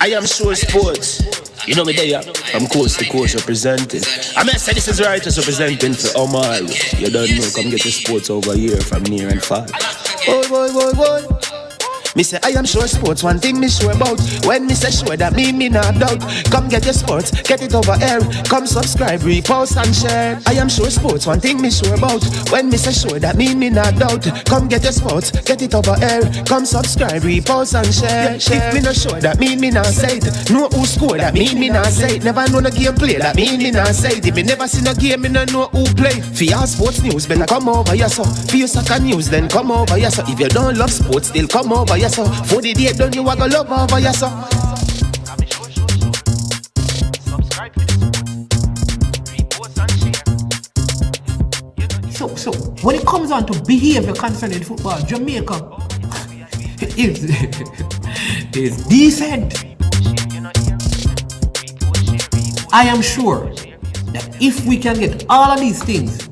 I am sure sports. You know me there, from coast to coast representing. I mean, say this is righteous representing for Omar. You don't know, come get your sports over here from near and far. Boy. Me say I am sure sports, one thing me sure about. When me say sure, that me not doubt. Come get your sports, get it over here. Come subscribe, repost and share. I am sure sports, one thing me sure about. When me say sure, that me not doubt. Come get your sports, get it over here. Come subscribe, repost and share. If me not sure, that me not say it. Know who score, that me not say it. Never know no game play, that me not say it. If me never see no game, me no know who play. For your sports news, better come over here so. For your soccer news, then come over here so. If you don't love sports, still come over here so. For the day done, you a go love over here so. So when it comes on to behavior concerning football, Jamaica is decent. I am sure that if we can get all of these things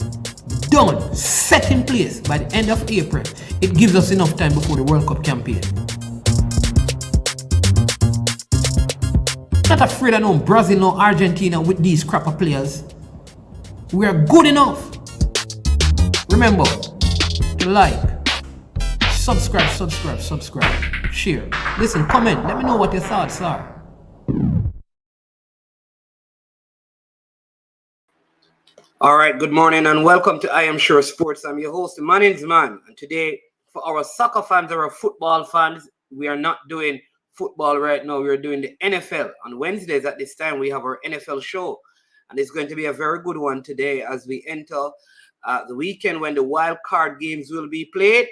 done, set in place by the end of April, it gives us enough time before the World Cup campaign. Not afraid of no Brazil, no Argentina with these crap of players. We are good enough. Remember to like, subscribe, share. Listen, comment, let me know what your thoughts are. All right, good morning and welcome to I Am Sure Sports. I'm your host, Mannings, man. And today, for our soccer fans or our football fans, we are not doing football right now. We're doing the NFL. On Wednesdays at this time, we have our NFL show. And it's going to be a very good one today as we enter the weekend when the wild card games will be played.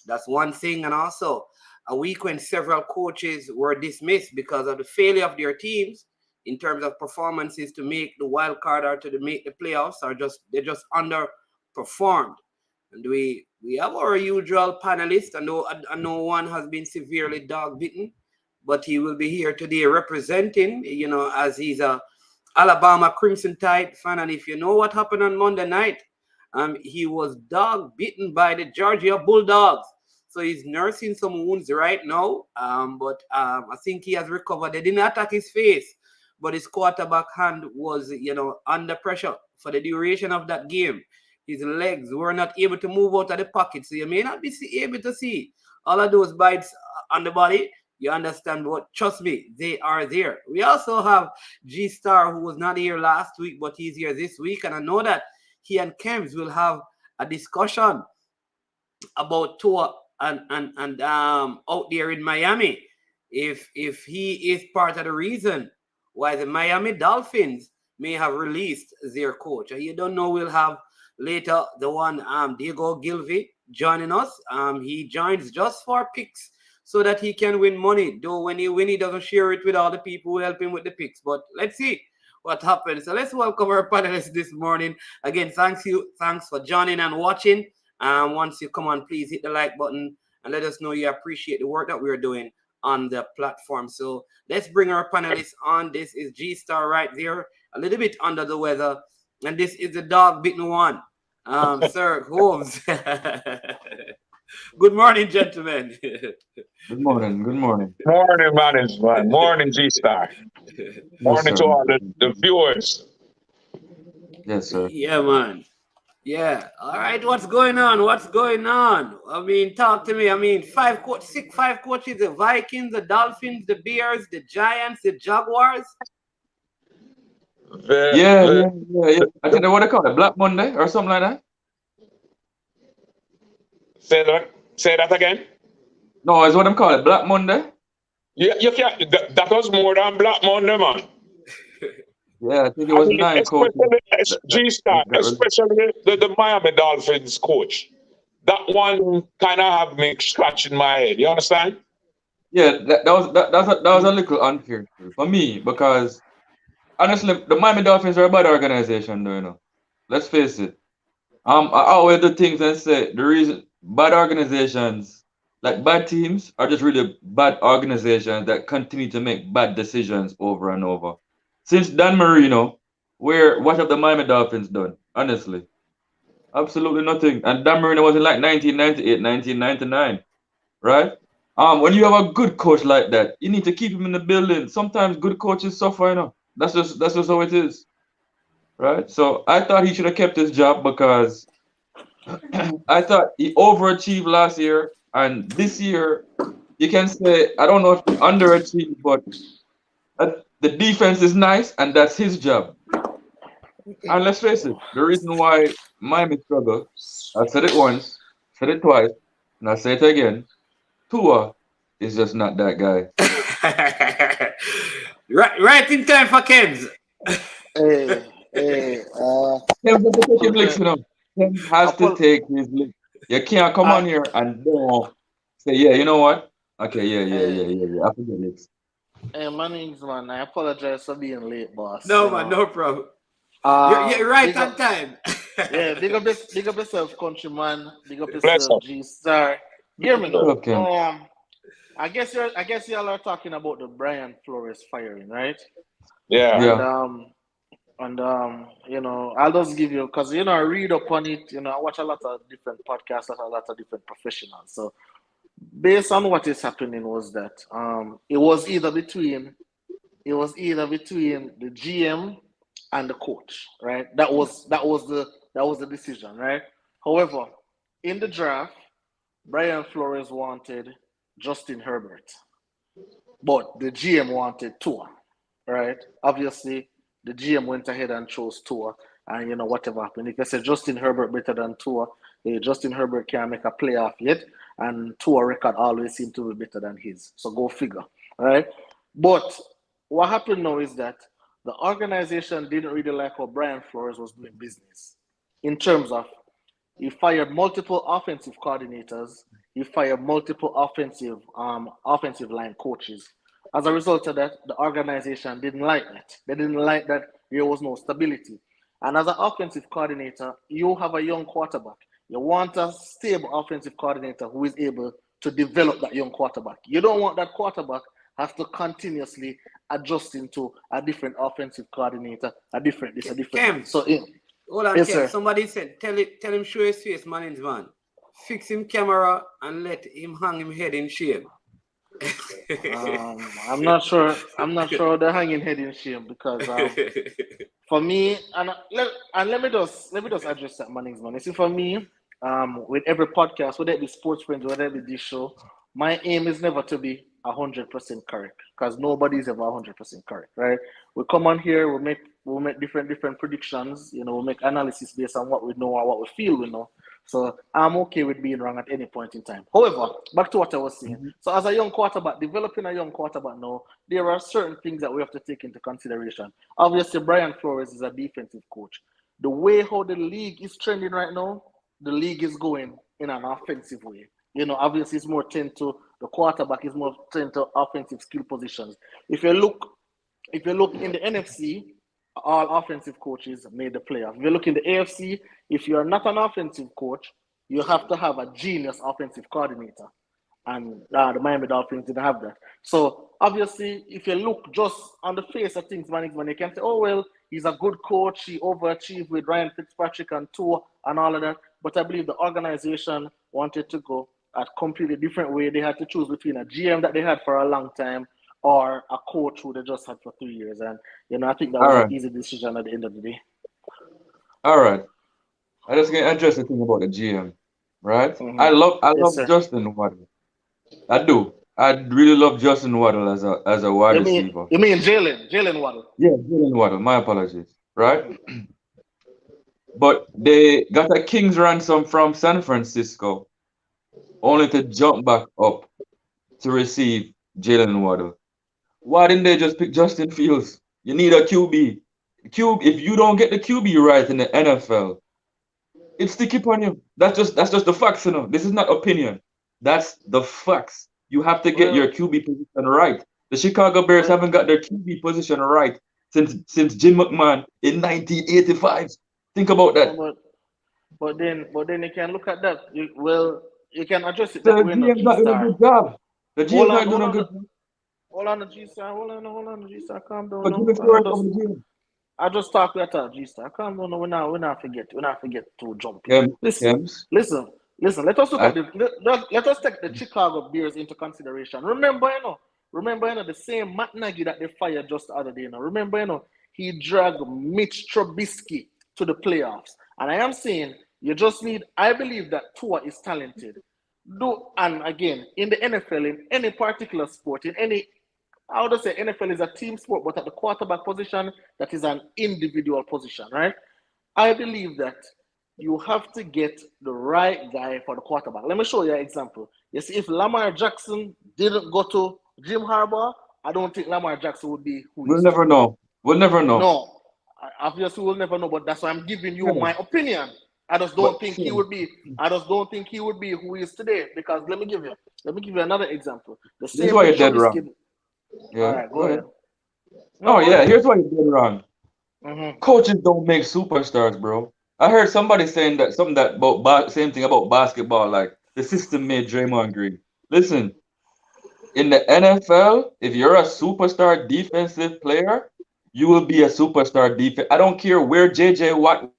That's one thing. And also a week when several coaches were dismissed because of the failure of their teams in terms of performances to make the wild card or to make the playoffs, or they just underperformed. And we have our usual panelists. I know one has been severely dog bitten, but he will be here today representing, as he's a Alabama Crimson Tide fan. And if you know what happened on Monday night, he was dog bitten by the Georgia Bulldogs. So he's nursing some wounds right now. But I think he has recovered. They didn't attack his face, but his quarterback hand was, under pressure for the duration of that game. His legs were not able to move out of the pocket. So you may not be able to see all of those bites on the body. You understand, but trust me, they are there. We also have G-Star, who was not here last week, but he's here this week. And I know that he and Kems will have a discussion about Tua and out there in Miami. If he is part of the reason why the Miami Dolphins may have released their coach. You don't know, we'll have later the one Diego Gilvey joining us. He joins just for picks so that he can win money. Though when he doesn't share it with all the people who help him with the picks. But let's see what happens. So let's welcome our panelists this morning. Again, thanks for joining and watching. Once you come on, please hit the like button and let us know you appreciate the work that we're doing on the platform. So let's bring our panelists on. This is G-Star right there, a little bit under the weather. And this is the dog-bitten one, Sir Holmes. Good morning, gentlemen. Good morning. Morning, Mannings, man. Morning, G-Star. Morning to all the viewers. Yes, sir. Yeah, man. Yeah. All right. What's going on? I mean, talk to me. I mean, five coaches: the Vikings, the Dolphins, the Bears, the Giants, the Jaguars. Yeah. I think what they call it, Black Monday or something like that. Say that again. No, it's what them call it, Black Monday. Yeah, you can't. That was more than Black Monday, man. Yeah, I think it was 9 coaches. G-Star, especially the Miami Dolphins coach. That one kind of have me scratching my head. You understand? Yeah, that was a little unfair for me because honestly, the Miami Dolphins are a bad organization, though. Let's face it. I always do things and say the reason bad organizations, like bad teams, are just really bad organizations that continue to make bad decisions over and over. Since Dan Marino, what have the Miami Dolphins done? Honestly, absolutely nothing. And Dan Marino was in like 1998, 1999, right? When you have a good coach like that, you need to keep him in the building. Sometimes good coaches suffer, you know. That's just how it is, right? So I thought he should have kept his job because I thought he overachieved last year, and this year you can say I don't know if he underachieved, but the defense is nice, and that's his job. And let's face it, the reason why Miami struggle, I said it once, said it twice, and I say it again. Tua is just not that guy. right in time for Kens. Hey, hey, Kems has to take his licks, apologize. you know. Kems has to Apol- take his licks. You can't come on I, here and don't say, yeah, you know what? Okay, hey, I forget licks. hey, Mannings, man. I apologize for being late, boss. No man, no problem. You're Um, right big on up, time. yeah, big up yourself, countryman. Big up Bless yourself, up. G Star. Hear me What now. up, Kems? I guess y'all are talking about the Brian Flores firing, right? Yeah. And Yeah. I'll just give you because I read up on it. I watch a lot of different podcasts, a lot of different professionals. So based on what is happening was that it was either between the GM and the coach, right? That was the decision, right? However, in the draft, Brian Flores wanted Justin Herbert, but the GM wanted Tua, right? Obviously, the GM went ahead and chose Tua, and whatever happened. If I say Justin Herbert better than Tua, Justin Herbert can't make a playoff yet, and Tua record always seemed to be better than his. So go figure, right? But what happened now is that the organization didn't really like how Brian Flores was doing business in terms of he fired multiple offensive coordinators. He fired multiple offensive line coaches. As a result of that, the organization didn't like that. They didn't like that there was no stability. And as an offensive coordinator, you have a young quarterback. You want a stable offensive coordinator who is able to develop that young quarterback. You don't want that quarterback have to continuously adjust into a different offensive coordinator, a different this, a different that. Kems, So, hold on, yes, Kems. sir. Somebody said, tell him show his face, Mannings man. Fix him camera and let him hang him head in shame. I'm not sure. I'm not sure the hanging head in shame because for me, let me just address that, Mannings man. You see, for me, with every podcast, whether it be Sports Friends, whether it be this show, my aim is never to be 100% correct because nobody is ever 100% correct, right? We come on here, we make different predictions. We make analysis based on what we know or what we feel we know. So I'm okay with being wrong at any point in time. However, back to what I was saying. So as a young quarterback, developing a young quarterback now, there are certain things that we have to take into consideration. Obviously, Brian Flores is a defensive coach. The way how the league is trending right now, the league is going in an offensive way. Obviously, it's more tend to the quarterback is more tend to offensive skill positions. If you look in the NFC, all offensive coaches made the playoff. If you look in the AFC, if you're not an offensive coach, you have to have a genius offensive coordinator. And the Miami Dolphins didn't have that. So obviously, if you look just on the face of things, man, you can say, oh, well, he's a good coach. He overachieved with Ryan Fitzpatrick and Tua and all of that. But I believe the organization wanted to go a completely different way. They had to choose between a GM that they had for a long time or a coach who they just had for 3 years. And, I think that All was an right. easy decision at the end of the day. All right. I just gonna address the thing about the GM, right? I Mm-hmm. love I Yes, love sir. Justin Waddle. I do. I really love Justin Waddle as a wide You mean receiver. you mean Jalen Waddle? Yeah, Jalen Waddle. My apologies. Right? Mm-hmm. But they got a king's ransom from San Francisco, only to jump back up to receive Jalen Waddle. Why didn't they just pick Justin Fields? You need a QB. If you don't get the QB right in the NFL, it's sticky upon you. That's just the facts, you know. This is not opinion. That's the facts. You have to get Well, your QB position right. The Chicago Bears well, haven't got their QB position right since Jim McMahon in 1985. Think about no, that. but then you can look at that. You can address it The that way, no GM's G not doing a Star. good job. The Hold GM's on, not doing hold a on, good job. hold on, G Star. Hold on, G Star. Calm down, But give no. me Flores over the GM. I just talk with that G Star. Calm down, no. We not forget to jump in. Kems, Listen, Kems, listen. Listen, let us look at let us take the Chicago Bears into consideration. Remember, the same Matt Nagy that they fired just the other day. Remember, he dragged Mitch Trubisky to the playoffs. And I am saying you just need. I believe that Tua is talented. And again, in the NFL, in any particular sport, in any, I would say NFL is a team sport, but at the quarterback position, that is an individual position, right? I believe that you have to get the right guy for the quarterback. Let me show you an example. You see, if Lamar Jackson didn't go to Jim Harbaugh, I don't think Lamar Jackson would be who We'll never know. No, obviously we'll never know, but that's why I'm giving you my opinion. I just don't think he would be who he is today. Because let me give you another example. The same. This is why you're dead wrong. Yeah. All right, go ahead. No, here's why you're dead wrong. Mm-hmm. Coaches don't make superstars, bro. I heard somebody saying that same thing about basketball, like the system made Draymond Green. Listen, in the NFL, if you're a superstar defensive player, you will be a superstar defense. I don't care where JJ Watt.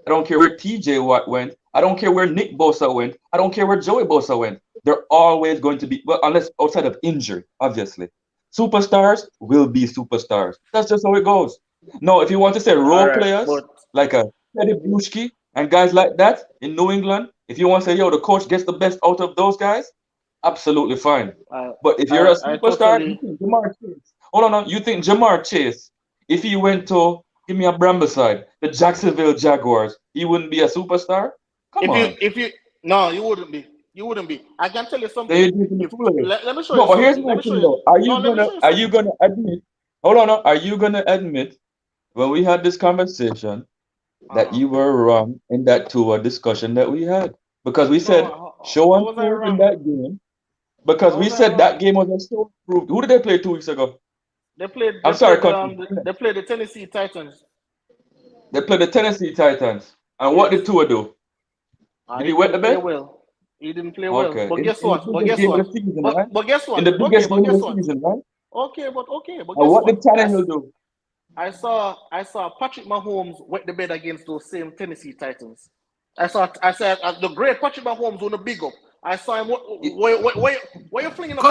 I don't care where TJ Watt went. I don't care where Nick Bosa went. I don't care where Joey Bosa went. They're always going to be, well, unless outside of injury, obviously. Superstars will be superstars. That's just how it goes. No, if you want to say role players, like a Teddy Bruschi and guys like that in New England, if you want to say, yo, the coach gets the best out of those guys, absolutely fine. But if you're a superstar, you think Jamar Chase. Hold on, you think Jamar Chase, if he went to, give me a Brambleside, the Jacksonville Jaguars, he wouldn't be a superstar? Come on. No, you wouldn't be. You wouldn't be. I can tell you something. Let me show you. No, but here's my thing though. Are you gonna admit? Hold on. Are you gonna admit when we had this conversation that you were wrong in that Tua discussion that we had? Because we said show and prove in that game. Because we said that game was a show and prove. Who did they play 2 weeks ago? They played. They played the Tennessee Titans. They played the Tennessee Titans. And what did Tua do? Did he wet the bed? Well. He didn't play well. Okay. But guess what? But guess what? In the biggest game of the season, right? Okay, but guess what did Tannehill do? I saw Patrick Mahomes wet the bed against those same Tennessee Titans. I said the great Patrick Mahomes on the big up. I saw him. Where you flinging up?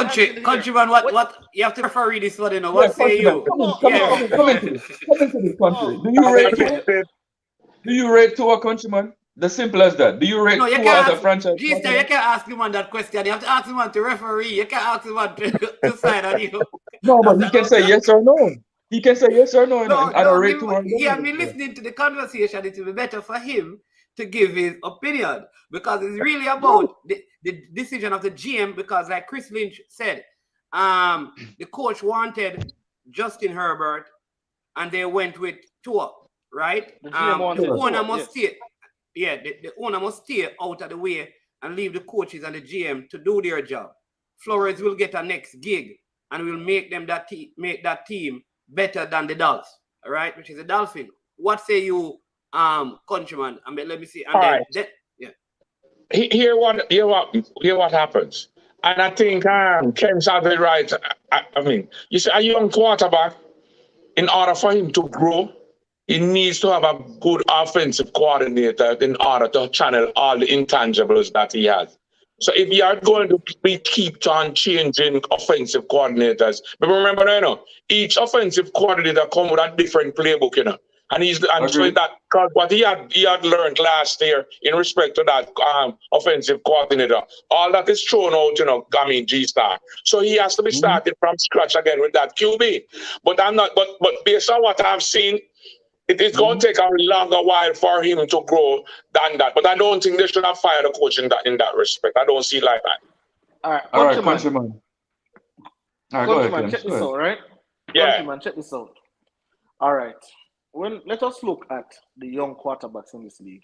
Countryman, what you have to referee this one, you know. What say you? Come into this country. Do you rate Tua, countryman? The simple as that. Do you rate Tua as a franchise? You can't ask him on that question. You have to ask him on to referee. You can't ask him on to sign on you. No, but he can say yes or no. He can say yes or no. I don't rate Tua. He has been listening to the conversation. It will be better for him to give his opinion because it's really about the decision of the GM. Because, like Chris Lynch said, the coach wanted Justin Herbert, and they went with Tua, right? The owner must stay. Yeah, the owner must stay out of the way and leave the coaches and the GM to do their job. Flores will get a next gig and will make them make that team better than the Dolphins, all right? Which is the Dolphin. What say you, countryman? I mean, let me see. And Hear what happens. And I think Ken's absolutely right. I mean, you see, a young quarterback, in order for him to grow, he needs to have a good offensive coordinator in order to channel all the intangibles that he has. So if you are going to keep on changing offensive coordinators, but remember, each offensive coordinator comes with a different playbook, And so that what he had learned last year in respect to that offensive coordinator, all that is thrown out, G-Star. So he has to be starting from scratch again with that QB. But based on what I've seen, it's going to take a longer while for him to grow than that. But I don't think they should have fired a coach in that respect. I don't see it like that. All right, countryman. All right, go ahead, check this out, right? Yeah. Countryman, check this out. All right. Let us look at the young quarterbacks in this league.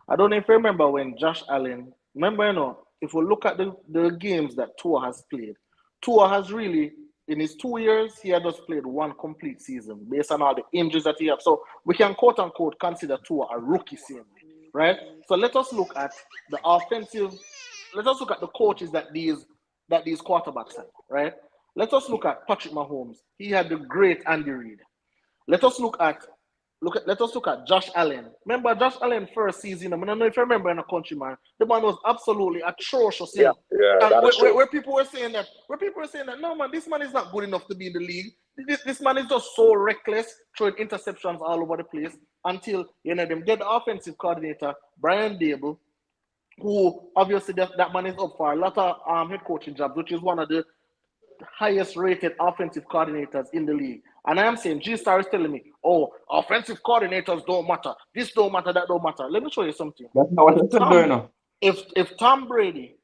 I don't know if you remember when Josh Allen, if we look at the games that Tua has played, Tua has really, in his 2 years, he had just played one complete season based on all the injuries that he has. So we can quote unquote consider Tua a rookie season, right? So let us look at the offensive, let us look at the coaches that these quarterbacks have, right? Let us look at Patrick Mahomes. He had the great Andy Reid. Let us look at let us look at Josh Allen. Remember Josh Allen first season? I don't know if you remember in a country, man. The man was absolutely atrocious. Yeah, that is true. Where people were saying that, no man, this man is not good enough to be in the league. This man is just so reckless, throwing interceptions all over the place until them get the offensive coordinator, Brian Dable, who obviously that man is up for a lot of head coaching jobs, which is one of the highest rated offensive coordinators in the league. And I am saying, G-Star is telling me, oh, offensive coordinators don't matter. This don't matter, that don't matter. Let me show you something. That's not what I said, doing now. If Tom Brady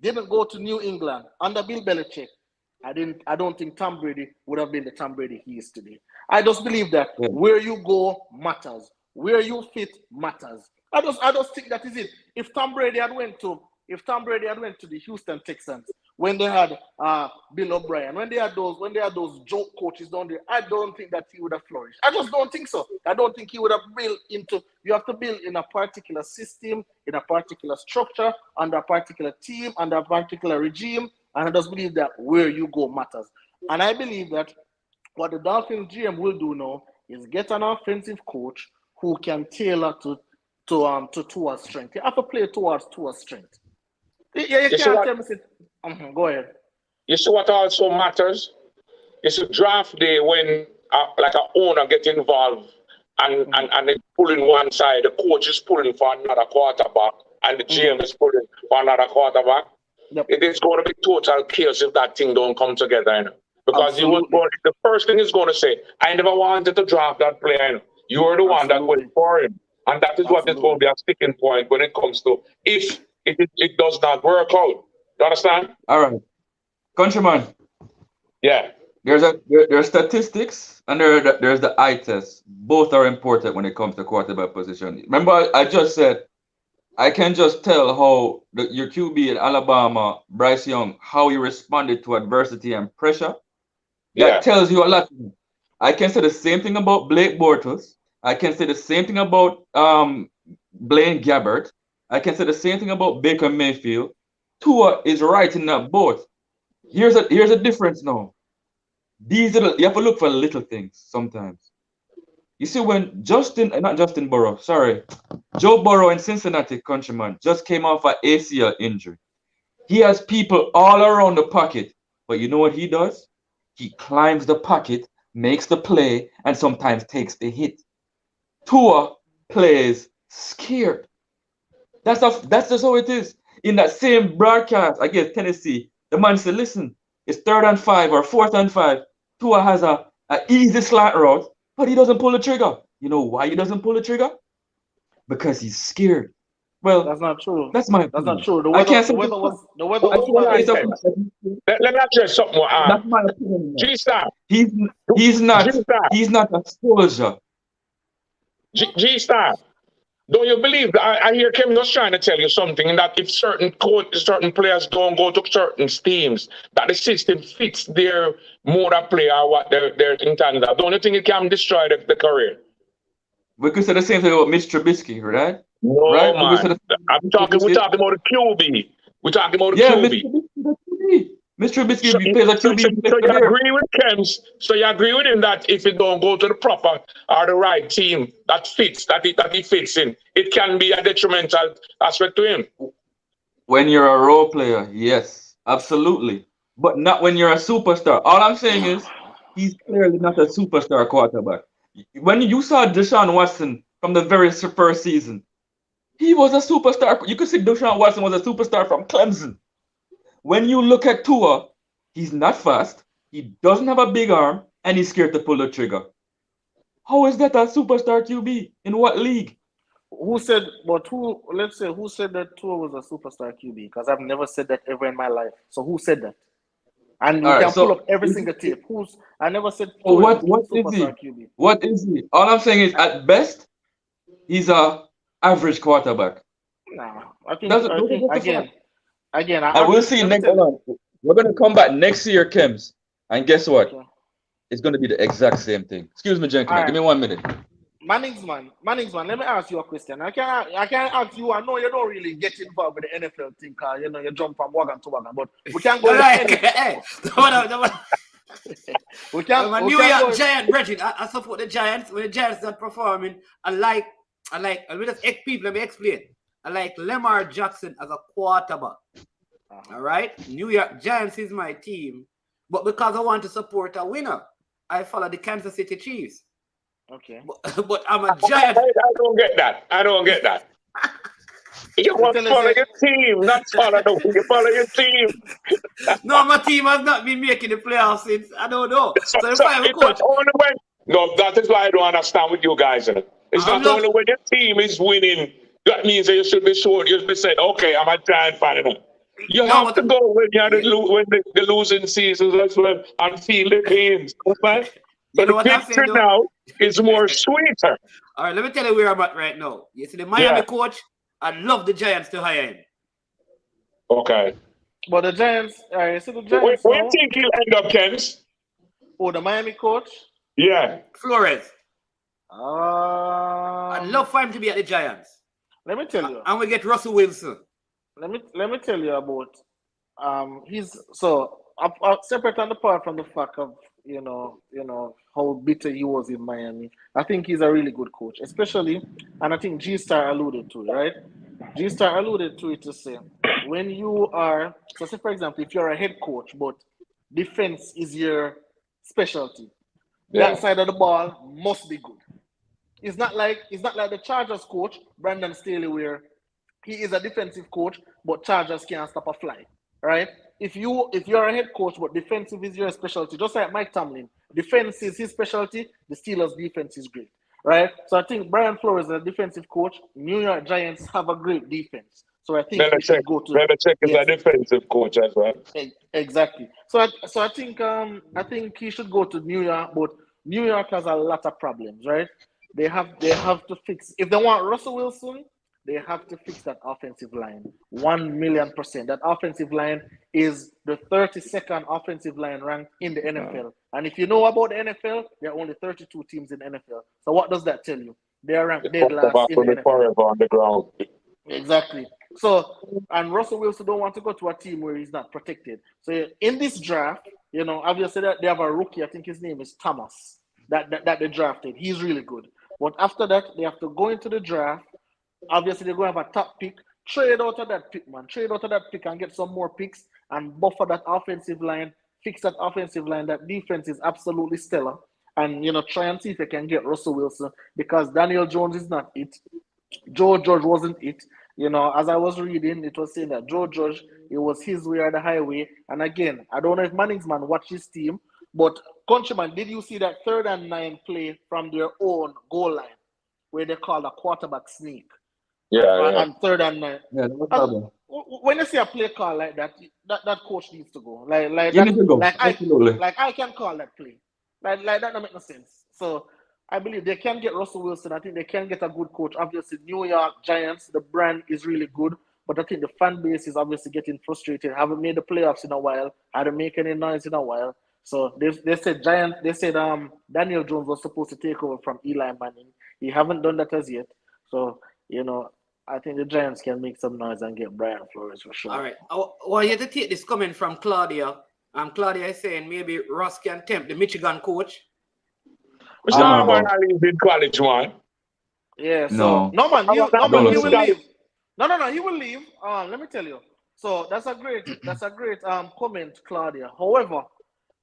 didn't go to New England under Bill Belichick, I don't think Tom Brady would have been the Tom Brady he is today. I just believe that where you go matters. Where you fit matters. I just think that is it. If Tom Brady had went to the Houston Texans when they had Bill O'Brien, when they had those joke coaches down there, I don't think that he would have flourished. I just don't think so. I don't think he would have built into. You have to build in a particular system, in a particular structure, under a particular team, under a particular regime. And I just believe that where you go matters. And I believe that what the Dolphins GM will do now is get an offensive coach who can tailor to Tua's strength. You have to play towards Tua's strength. Yeah, you can't tell me. Go ahead. You see what also matters? It's a draft day when like an owner get involved and they pulling one side, the coach is pulling for another quarterback, and the GM is pulling for another quarterback. Yep. It is going to be total chaos if that thing don't come together, you know. Because the first thing he's going to say, I never wanted to draft that player, you know. You were the one that went for him. And that is what is going to be a sticking point when it comes to if it does not work out. You understand? All right. Countryman. Yeah. There's statistics and there's the eye test. Both are important when it comes to quarterback position. Remember, I just said I can just tell how your QB in Alabama, Bryce Young, how he responded to adversity and pressure. That tells you a lot. I can say the same thing about Blake Bortles. I can say the same thing about Blaine Gabbert. I can say the same thing about Baker Mayfield. Tua is right in that boat. Here's a difference now. You have to look for little things sometimes. You see, when Joe Burrow in Cincinnati, countryman, just came off an ACL injury. He has people all around the pocket, but you know what he does? He climbs the pocket, makes the play, and sometimes takes the hit. Tua plays scared. That's just how it is. In that same broadcast against Tennessee, the man said, listen, it's 3rd and 5 or 4th and 5. Tua has an easy slant route, but he doesn't pull the trigger. You know why he doesn't pull the trigger? Because he's scared. Well, that's not true. That's my opinion. That's not true. The weather was Let me address something more. That's my opinion. G-Star. He's not a soldier. G-Star. Don't you believe that? I hear Kevin was trying to tell you something, that if certain players don't go to certain teams, that the system fits their mode of play or what they're intended. Don't you think it can destroy the career? We could say the same thing about Mitch Trubisky, right? No, right? Man. We're talking about a QB. We're talking about a QB. Mr. Trubisky plays a QB. So you agree with Kems? So you agree with him that if it don't go to the proper or the right team that fits, that he fits in, it can be a detrimental aspect to him? When you're a role player, yes, absolutely. But not when you're a superstar. All I'm saying is he's clearly not a superstar quarterback. When you saw Deshaun Watson from the very first season, he was a superstar. You could see Deshaun Watson was a superstar from Clemson. When you look at Tua, he's not fast, he doesn't have a big arm, and he's scared to pull the trigger. How is that a superstar QB? In what league? Who said that Tua was a superstar QB? Because I've never said that ever in my life. So who said that? And you can pull up every single tape. I never said Tua what is he? QB. What is he? All I'm saying is, at best, he's a average quarterback. Nah, I think again, I will see next. We're going to come back next year, Kems, and guess what? Okay. It's going to be the exact same thing. Excuse me, gentlemen. Right. Give me 1 minute. Mannings, man. Let me ask you a question. I can't ask you. I know you don't really get involved with the NFL thing, because you jump from wagon to wagon. But we can go. We can I'm a we New can York go. Giant, Bridget. I support the Giants. When the Giants are performing, I like. Let me just people. Let me explain. I like Lamar Jackson as a quarterback. All right, New York Giants is my team, but because I want to support a winner, I follow the Kansas City Chiefs. Okay. But I'm a I Giant. don't get that. I don't get that. You We must tell us follow that- your team, not follow the you follow your team. No, my team has not been making the playoffs since I don't know. So if I have a It's not coach, only when no, that is why I don't understand with you guys. It's I'm not only when your team is winning. That means that you should be sure. You should be saying, "Okay, I'm a Giant fan." You no, have to go when you're when the losing seasons as well and feel the games. Okay? you So know the what I'm saying picture though? now is more sweeter. All right, let me tell you where I'm at right now. You see, the Miami Yeah. coach, I love the Giants to hire him. Okay. But the Giants, you see the Where Giants do you now. think he'll end up, Kens? Oh, the Miami coach. Yeah. Flores. I'd love for him to be at the Giants. Let me tell you. And we get Russell Wilson. Let me tell you about he's so separate and apart from the fact of you know how bitter he was in Miami. I think he's a really good coach, especially, and I think G Star alluded to it, right? G Star alluded to it to say when you are so say for example if you're a head coach but defense is your specialty, Yeah. that side of the ball must be good. It's not like the Chargers coach Brandon Staley where he is a defensive coach, but Chargers can't stop a fly, right? If you're a head coach, but defensive is your specialty, just like Mike Tomlin, defense is his specialty. The Steelers' defense is great, right? So I think Brian Flores is a defensive coach. New York Giants have a great defense, so I think he should go to. Belichick is yes, a defensive coach as well. exactly. So I think he should go to New York, but New York has a lot of problems, right? They have to fix if they want Russell Wilson. They have to fix that offensive line 1,000,000%. That offensive line is the 32nd offensive line ranked in the NFL. And if you know about the NFL, there are only 32 teams in the NFL. So what does that tell you? They are ranked dead last in the NFL. Forever on the ground. Exactly. So, and Russell Wilson don't want to go to a team where he's not protected. So in this draft, obviously that they have a rookie. I think his name is Thomas. That they drafted. He's really good. But after that, they have to go into the draft. Obviously, they're going to have a top pick. Trade out of that pick, man. Trade out of that pick and get some more picks and buffer that offensive line. Fix that offensive line. That defense is absolutely stellar. And, try and see if they can get Russell Wilson because Daniel Jones is not it. Joe Judge wasn't it. As I was reading, it was saying that Joe Judge, it was his way or the highway. And again, I don't know if Mannings man watched his team, but Countryman, did you see that 3rd and 9 play from their own goal line where they call a quarterback sneak? Yeah. And 3rd and 9. Yeah, no problem. When you see a play call like that coach needs to go. Like You that, need to go. Absolutely. Absolutely. I can call that play. Like that don't make no sense. So I believe they can get Russell Wilson. I think they can get a good coach. Obviously, New York Giants, the brand is really good, but I think the fan base is obviously getting frustrated. Haven't made the playoffs in a while. Hadn't make any noise in a while. So they said Daniel Jones was supposed to take over from Eli Manning. He haven't done that as yet. So I think the Giants can make some noise and get Brian Flores for sure. All right. I want you to take this comment from Claudia. Claudia is saying maybe Ross can tempt the Michigan coach. Mr. Harbaugh in college, man. Yeah, so No. man, he will so. leave. No, he will leave. Let me tell you. So that's a great comment, Claudia. However,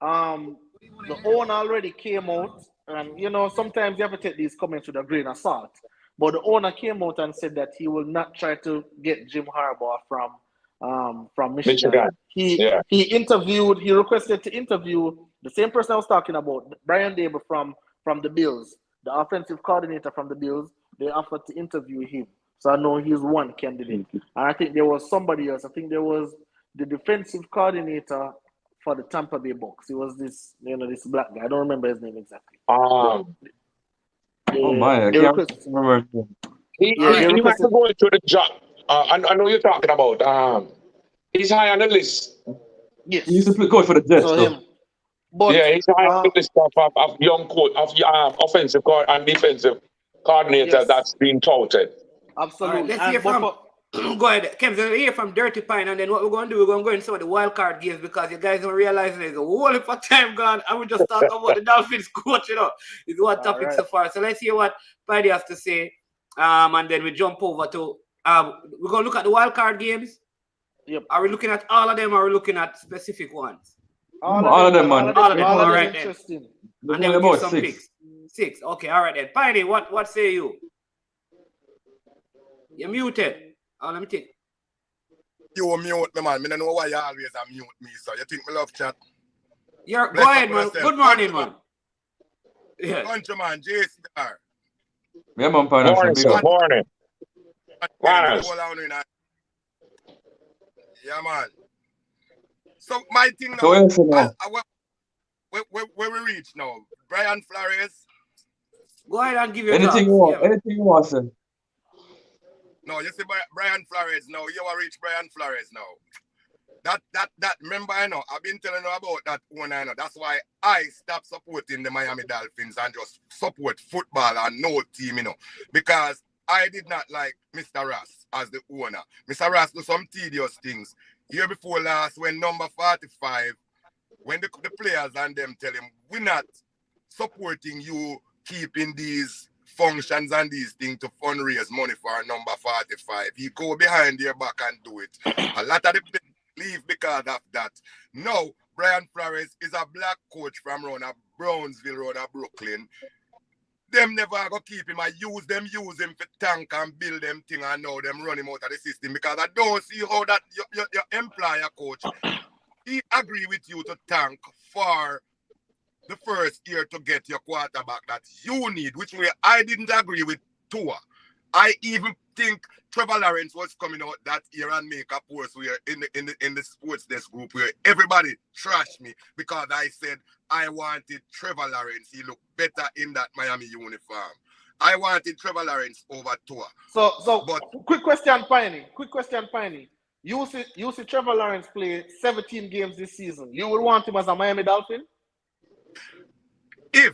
the owner already came out, and sometimes you have to take these comments with a grain of salt. But the owner came out and said that he will not try to get Jim Harbaugh from Michigan. He requested to interview the same person I was talking about, Brian Dable from the Bills, the offensive coordinator from the Bills. They offered to interview him. So I know he's one candidate. And I think there was somebody else. I think there was the defensive coordinator for the Tampa Bay Bucks. It was this black guy. I don't remember his name exactly. Oh my! I can't remember. He might be going to the job. I know you're talking about. He's high on the list. Yes. He used to play coach for the Jets. So though. him. But, he's high on the list of young coach, of offensive and defensive coordinators that's being touted. Absolutely. Right, let's hear from Go ahead. Kev, we're here from Dirty Pine, and then what we're going to do, we're going to go in some of the wild card games because you guys don't realize there's a whole heap of time gone, and we just talk about the Dolphins coach, is one topic so far. So let's hear what Paddy has to say, and then we jump over to, we're going to look at the wild card games. Yep. Are we looking at all of them, or are we looking at specific ones? All of them, man. All of them, all right then. interesting. And then we give some picks. 6. Okay, all right then. Paddy, what say you? You're muted. Oh, let me take. You mute me, man. I don't know why you always mute me, so you think me love chat? Go ahead, man. Good morning, man. Yeah. Countryman, JSR. Yeah, man, morning, sir. Morning. Yeah, man. So my thing now, so where we reach now? Brian Flores. Go ahead and give your anything you want. Anything you want, sir. No, you see Brian Flores now. You will reach Brian Flores now. That remember, I know I've been telling you about that one. I know that's why I stopped supporting the Miami Dolphins and just support football and no team, because I did not like Mr. Ross as the owner. Mr. Ross do some tedious things. Year before last, when number 45, when the players and them tell him, we're not supporting you keeping these functions and these things to fundraise money for number 45. He go behind their back and do it. A lot of the players leave because of that. Now, Brian Flores is a black coach from around Brownsville, around Brooklyn. Them never go keep him. I use him for tank and build them thing, and now them run him out of the system because I don't see how that your employer coach, he agree with you to tank for the first year to get your quarterback that you need, which way I didn't agree with Tua. I even think Trevor Lawrence was coming out that year and make a post where in the sports desk group where everybody trashed me because I said I wanted Trevor Lawrence. He looked better in that Miami uniform. I wanted Trevor Lawrence over Tua. But quick question, Piney. You see Trevor Lawrence play 17 games this season. You will want him as a Miami Dolphin? If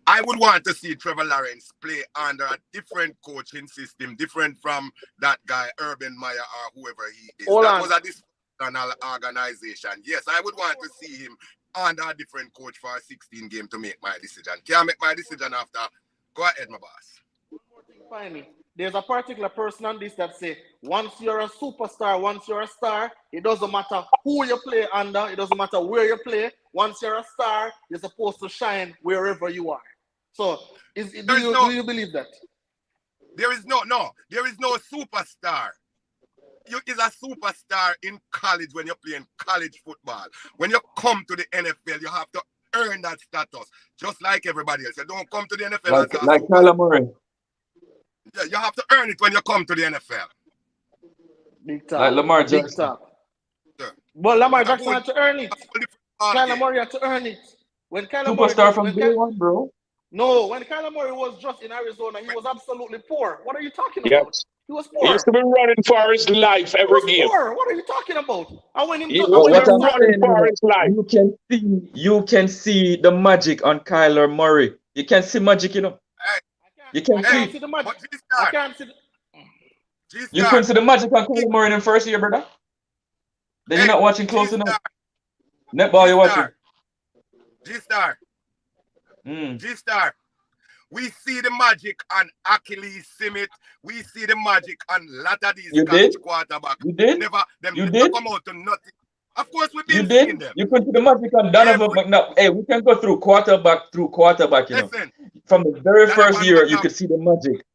I would want to see Trevor Lawrence play under a different coaching system, different from that guy, Urban Meyer, or whoever he is. Was a dysfunctional organization. Yes, I would want to see him under a different coach for a 16 game to make my decision. Can I make my decision after? Go ahead, my boss. One more thing, finally. There's a particular person on this that say, once you're a superstar, once you're a star, it doesn't matter who you play under, it doesn't matter where you play. Once you're a star, you're supposed to shine wherever you are. So, do you believe that? There is no superstar. You is a superstar in college when you're playing college football. When you come to the NFL, you have to earn that status, just like everybody else. You don't come to the NFL like Kyler Murray. Yeah, you have to earn it when you come to the NFL. Big time. Like Lamar Jackson. Big time. Yeah. But Lamar Jackson had to earn it. Kyler Murray had to earn it. When Kyler Superstar from day one, bro. No, when Kyler Murray was just in Arizona, he was absolutely poor. What are you talking about? Yep. He was poor. He used to be running for his life every game. Poor. What are you talking about? I went He was running for his life. You can see the magic on Kyler Murray. You can see magic, You can see the magic. I can't see You couldn't see the magic on Kyler Murray in the first year, brother. Then you're not watching close enough. Netball, you're watching. G-Star. G-Star. We see the magic on Achilles Simit. We see the magic on a lot of these college quarterbacks. You did? Never come out to nothing. Of course, we've been seeing them. You couldn't see the magic on Donovan McNabb. Hey, we can go through quarterback, Listen, From the very first year, you could see the magic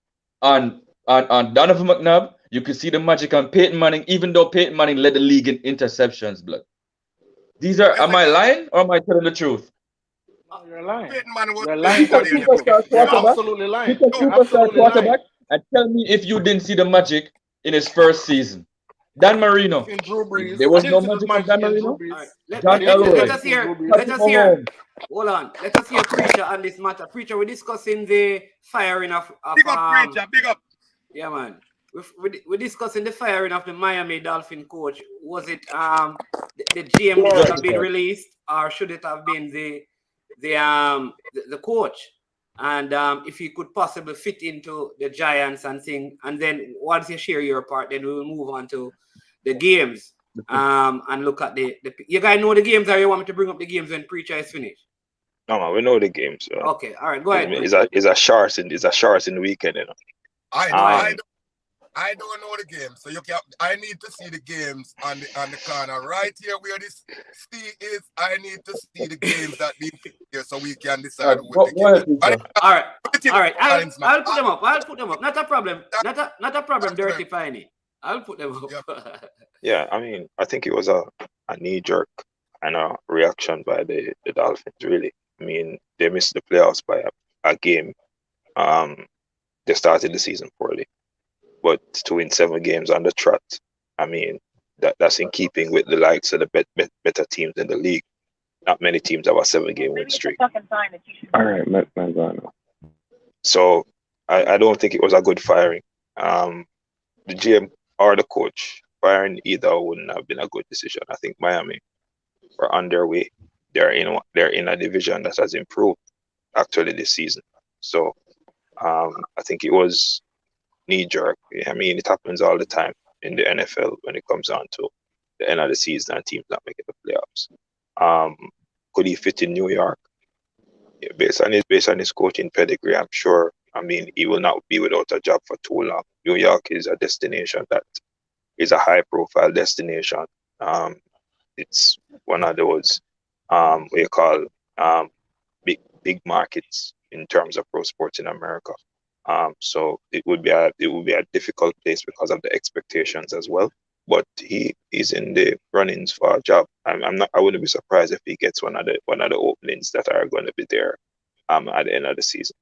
on Donovan McNabb. You could see the magic on Peyton Manning, even though Peyton Manning led the league in interceptions, blood. Am I lying or am I telling the truth? You're lying. Peyton Manning was You're absolutely lying. Pick a superstar quarterback and tell me if you didn't see the magic in his first season. Dan Marino. There was no magic on Dan Marino. Let us hear. Hold on. Let us hear Preacher on this matter. Preacher, we're discussing the firing of big up, Preacher. Big up. Yeah, man. We're discussing the firing of the Miami Dolphin coach. Was it the GM should have been released, or should it have been the coach? and if you could possibly fit into the Giants and thing, and then once you share your part, then we will move on to the games and look at the you guys know the games, or you want me to bring up the games when Preacher is finished? No man, we know the games. Okay, all right, go ahead. It's a shorts in the weekend, you know. I don't know the game, so you can. I need to see the games on the corner right here where this C is. I need to see the games that be here so we can decide who will all right. I'll put them up. I'll put them up. Not a problem. Not a problem. Dirty Piney. I'll put them up. Yeah, I mean, I think it was a knee-jerk kind of reaction by the Dolphins, really. I mean, they missed the playoffs by a game. They started the season poorly, but to win 7 games on the trot, I mean, that's in keeping with the likes of the better teams in the league. Not many teams have a 7-game win streak. All right, Manzano. So I don't think it was a good firing. The GM or the coach, firing either wouldn't have been a good decision. I think Miami were on their way. They're in a division that has improved actually this season. So I think it was knee-jerk. I mean, it happens all the time in the NFL when it comes on to the end of the season and teams not making the playoffs. Could he fit in New York? Yeah, based on his coaching pedigree, I'm sure. I mean, he will not be without a job for too long. New York is a destination that is a high-profile destination. It's one of those we call big markets in terms of pro sports in America. So it would be a difficult place because of the expectations as well. But he is in the runnings for a job. I wouldn't be surprised if he gets one of the openings that are going to be there at the end of the season.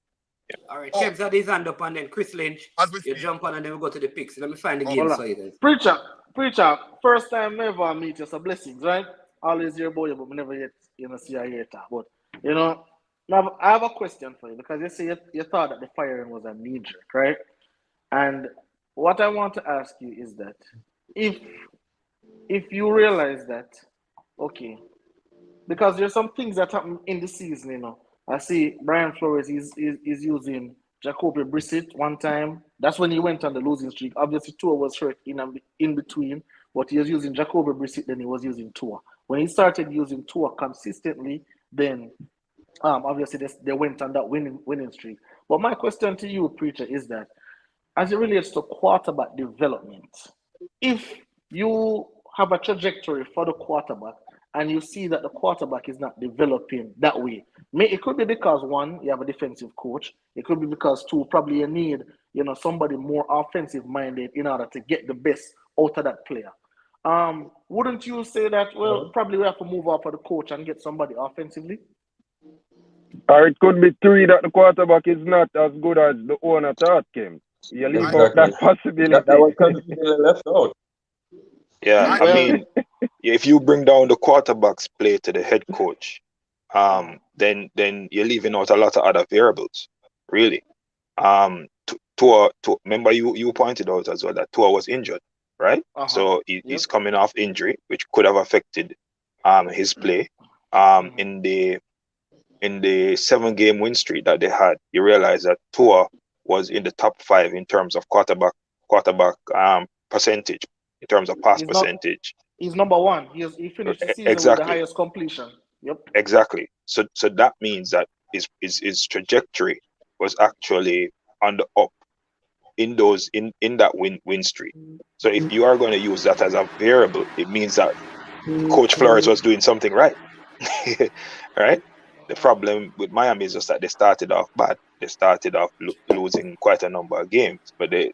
Yeah. All right, Kev's had his hand up, and then Chris Lynch, you jump on, and then we go to the picks. Let me find the game for you guys. Preacher, first time ever meet you, so blessings, right? Always hear about you, but we never yet see you here talk. But now I have a question for you, because you say you thought that the firing was a knee jerk, right? And what I want to ask you is that if you realize that, okay, because there's some things that happen in the season, you know. I see Brian Flores is using Jacoby Brissett one time. That's when he went on the losing streak. Obviously, Tua was hurt in between, but he was using Jacoby Brissett, then he was using Tua. When he started using Tua consistently, then obviously they went on that winning streak. But my question to you, Preacher, is that as it relates to quarterback development, if you have a trajectory for the quarterback and you see that the quarterback is not developing that way, it could be because, one, you have a defensive coach. It could be because, two, probably you need somebody more offensive minded in order to get the best out of that player. Wouldn't you say that, well, probably we have to move off of the coach and get somebody offensively? Or it could be 3 that the quarterback is not as good as the owner thought, Kim. You leave out that possibility. That was completely left out. Yeah, I mean, if you bring down the quarterback's play to the head coach, then you're leaving out a lot of other variables, really. Tua, remember you pointed out as well that Tua was injured, right? So he's coming off injury, which could have affected his play. In the 7-game win streak that they had, you realize that Tua was in the top 5 in terms of quarterback percentage, in terms of pass percentage. He's number 1. He finished the season with the highest completion. Yep. Exactly. So that means that his trajectory was actually on the up in that win streak. So if you are going to use that as a variable, it means that Coach Flores was doing something right. Right? The problem with Miami is just that they started off bad. They started off losing quite a number of games, but they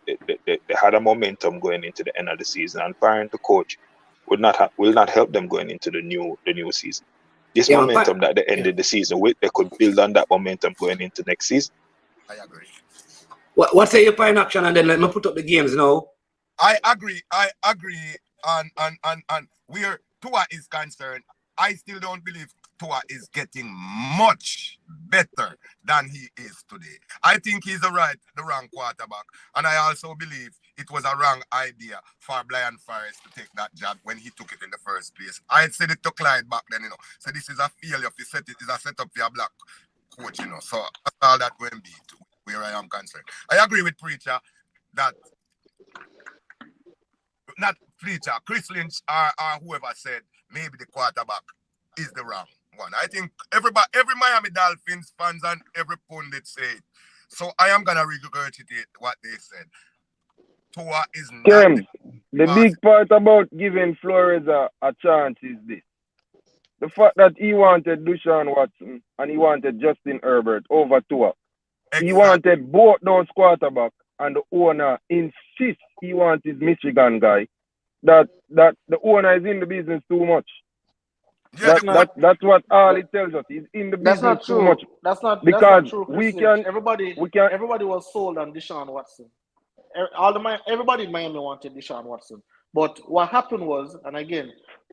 had a momentum going into the end of the season, and firing the coach will not help them going into the new season. This momentum that they ended the season with, they could build on that momentum going into next season. I agree. What say you in action, and then let me put up the games now. I agree. And where Tua is concerned, I still don't believe Tua is getting much better than he is today. I think he's the wrong quarterback, and I also believe it was a wrong idea for Brian Flores to take that job when he took it in the first place. I said it to Clyde back then, so this is a failure. If you set it, is a setup for a black coach, you know. So that's all that going to be to where I am concerned. I agree with Preacher that not Preacher, Chris Lynch or whoever said maybe the quarterback is the wrong one. I think every Miami Dolphins fans and every pundit say it. So I am gonna regurgitate what they said. Tua is not Kem, the big part about giving Flores a chance is this. The fact that he wanted Deshaun Watson and he wanted Justin Herbert over Tua. Exactly. He wanted both those quarterbacks, and the owner insists he wants his Michigan guy. That the owner is in the business too much. Yeah, That's what all it tells us. He's in the business That's not too true. much. That's not Because true. we Chris can Lynch. we can Everybody was sold on Deshaun Watson. Everybody in Miami wanted Deshaun Watson. But what happened was, and again,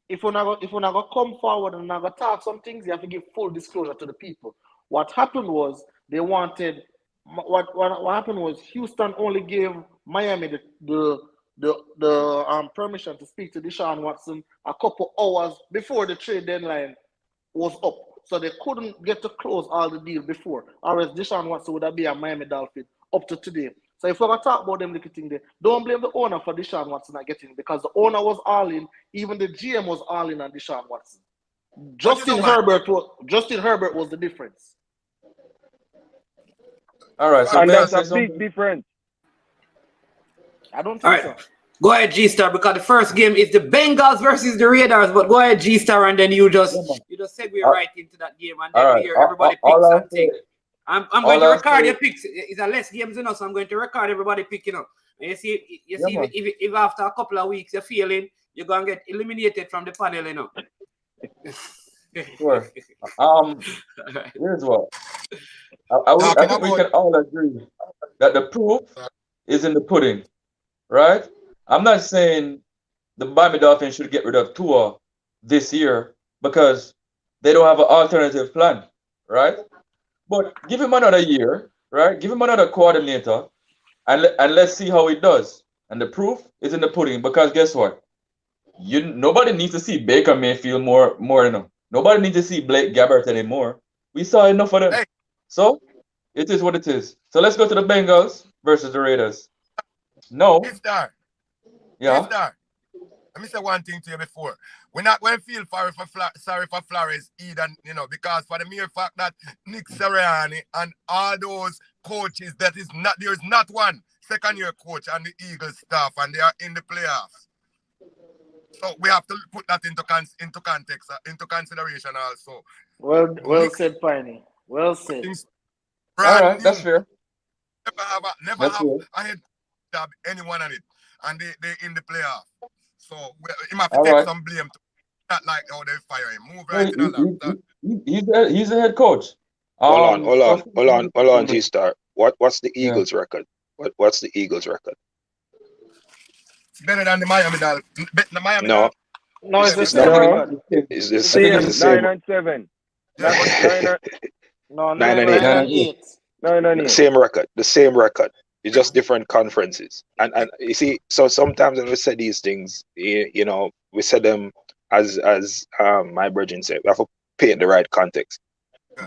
if we're not gonna come forward and not gonna talk some things, you have to give full disclosure to the people. What happened was they wanted what happened was Houston only gave Miami the permission to speak to Deshaun Watson a couple hours before the trade deadline was up. So they couldn't get to close all the deal before. Or else Deshaun Watson would have been a Miami Dolphin up to today. So if we're going to talk about them little thing there, don't blame the owner for Deshaun Watson not getting it, because the owner was all in, even the GM was all in on Deshaun Watson. Justin Herbert was the difference. All right, so and that's a big difference. I don't think so. Go ahead, G-Star, because the first game is the Bengals versus the Raiders. But go ahead, G-Star, and then you just segue right into that game, and then we hear everybody picks and things. I'm going to record your picks. It's a less games enough, so I'm going to record everybody picking up. And you see, if after a couple of weeks you're feeling, you're going to get eliminated from the panel, you know. Sure. Here's what. I think we can all agree that the proof is in the pudding, right? I'm not saying the Miami Dolphins should get rid of Tua this year because they don't have an alternative plan, right? But give him another year, right? Give him another coordinator, and let's see how he does. And the proof is in the pudding, because guess what? Nobody needs to see Baker Mayfield more Nobody needs to see Blake Gabbert anymore. We saw enough of them. Hey. So it is what it is. So let's go to the Bengals versus the Raiders. No. Yeah. Let me say one thing to you before. We're not going to feel sorry for Flores either, you know, because for the mere fact that Nick Sirianni and all those coaches, there is not one second-year coach on the Eagles staff, and they are in the playoffs. So we have to put that into context, into consideration also. Well said, Piney. Well said. All right, that's fair. Never have a head job anyone on it, and they in the playoff. So he might have to take some blame. Not like how they fire him. Move right in that. He's a head coach. Hold on, G-Star. What's the Eagles' record? What's the Eagles' record? It's better than the Miami Dolphins. No, it's the same. It's the same. 9-7. 9-8. The same record. It's just different conferences. And you see, so sometimes when we say these things, you know, we say them as my brethren said, we have to paint the right context.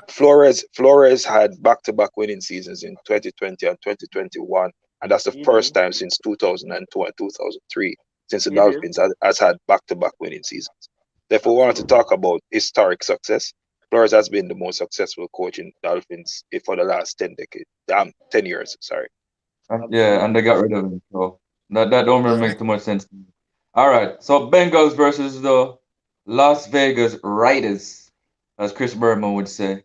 Flores had back-to-back winning seasons in 2020 and 2021, and that's the first time since 2002 and 2003 since the Dolphins has had back-to-back winning seasons. Therefore, we want to talk about historic success. Flores has been the most successful coach in Dolphins for the last 10 years. Sorry. Yeah, and they got rid of him. So that don't really make too much sense. All right, so Bengals versus the Las Vegas Raiders, as Chris Berman would say.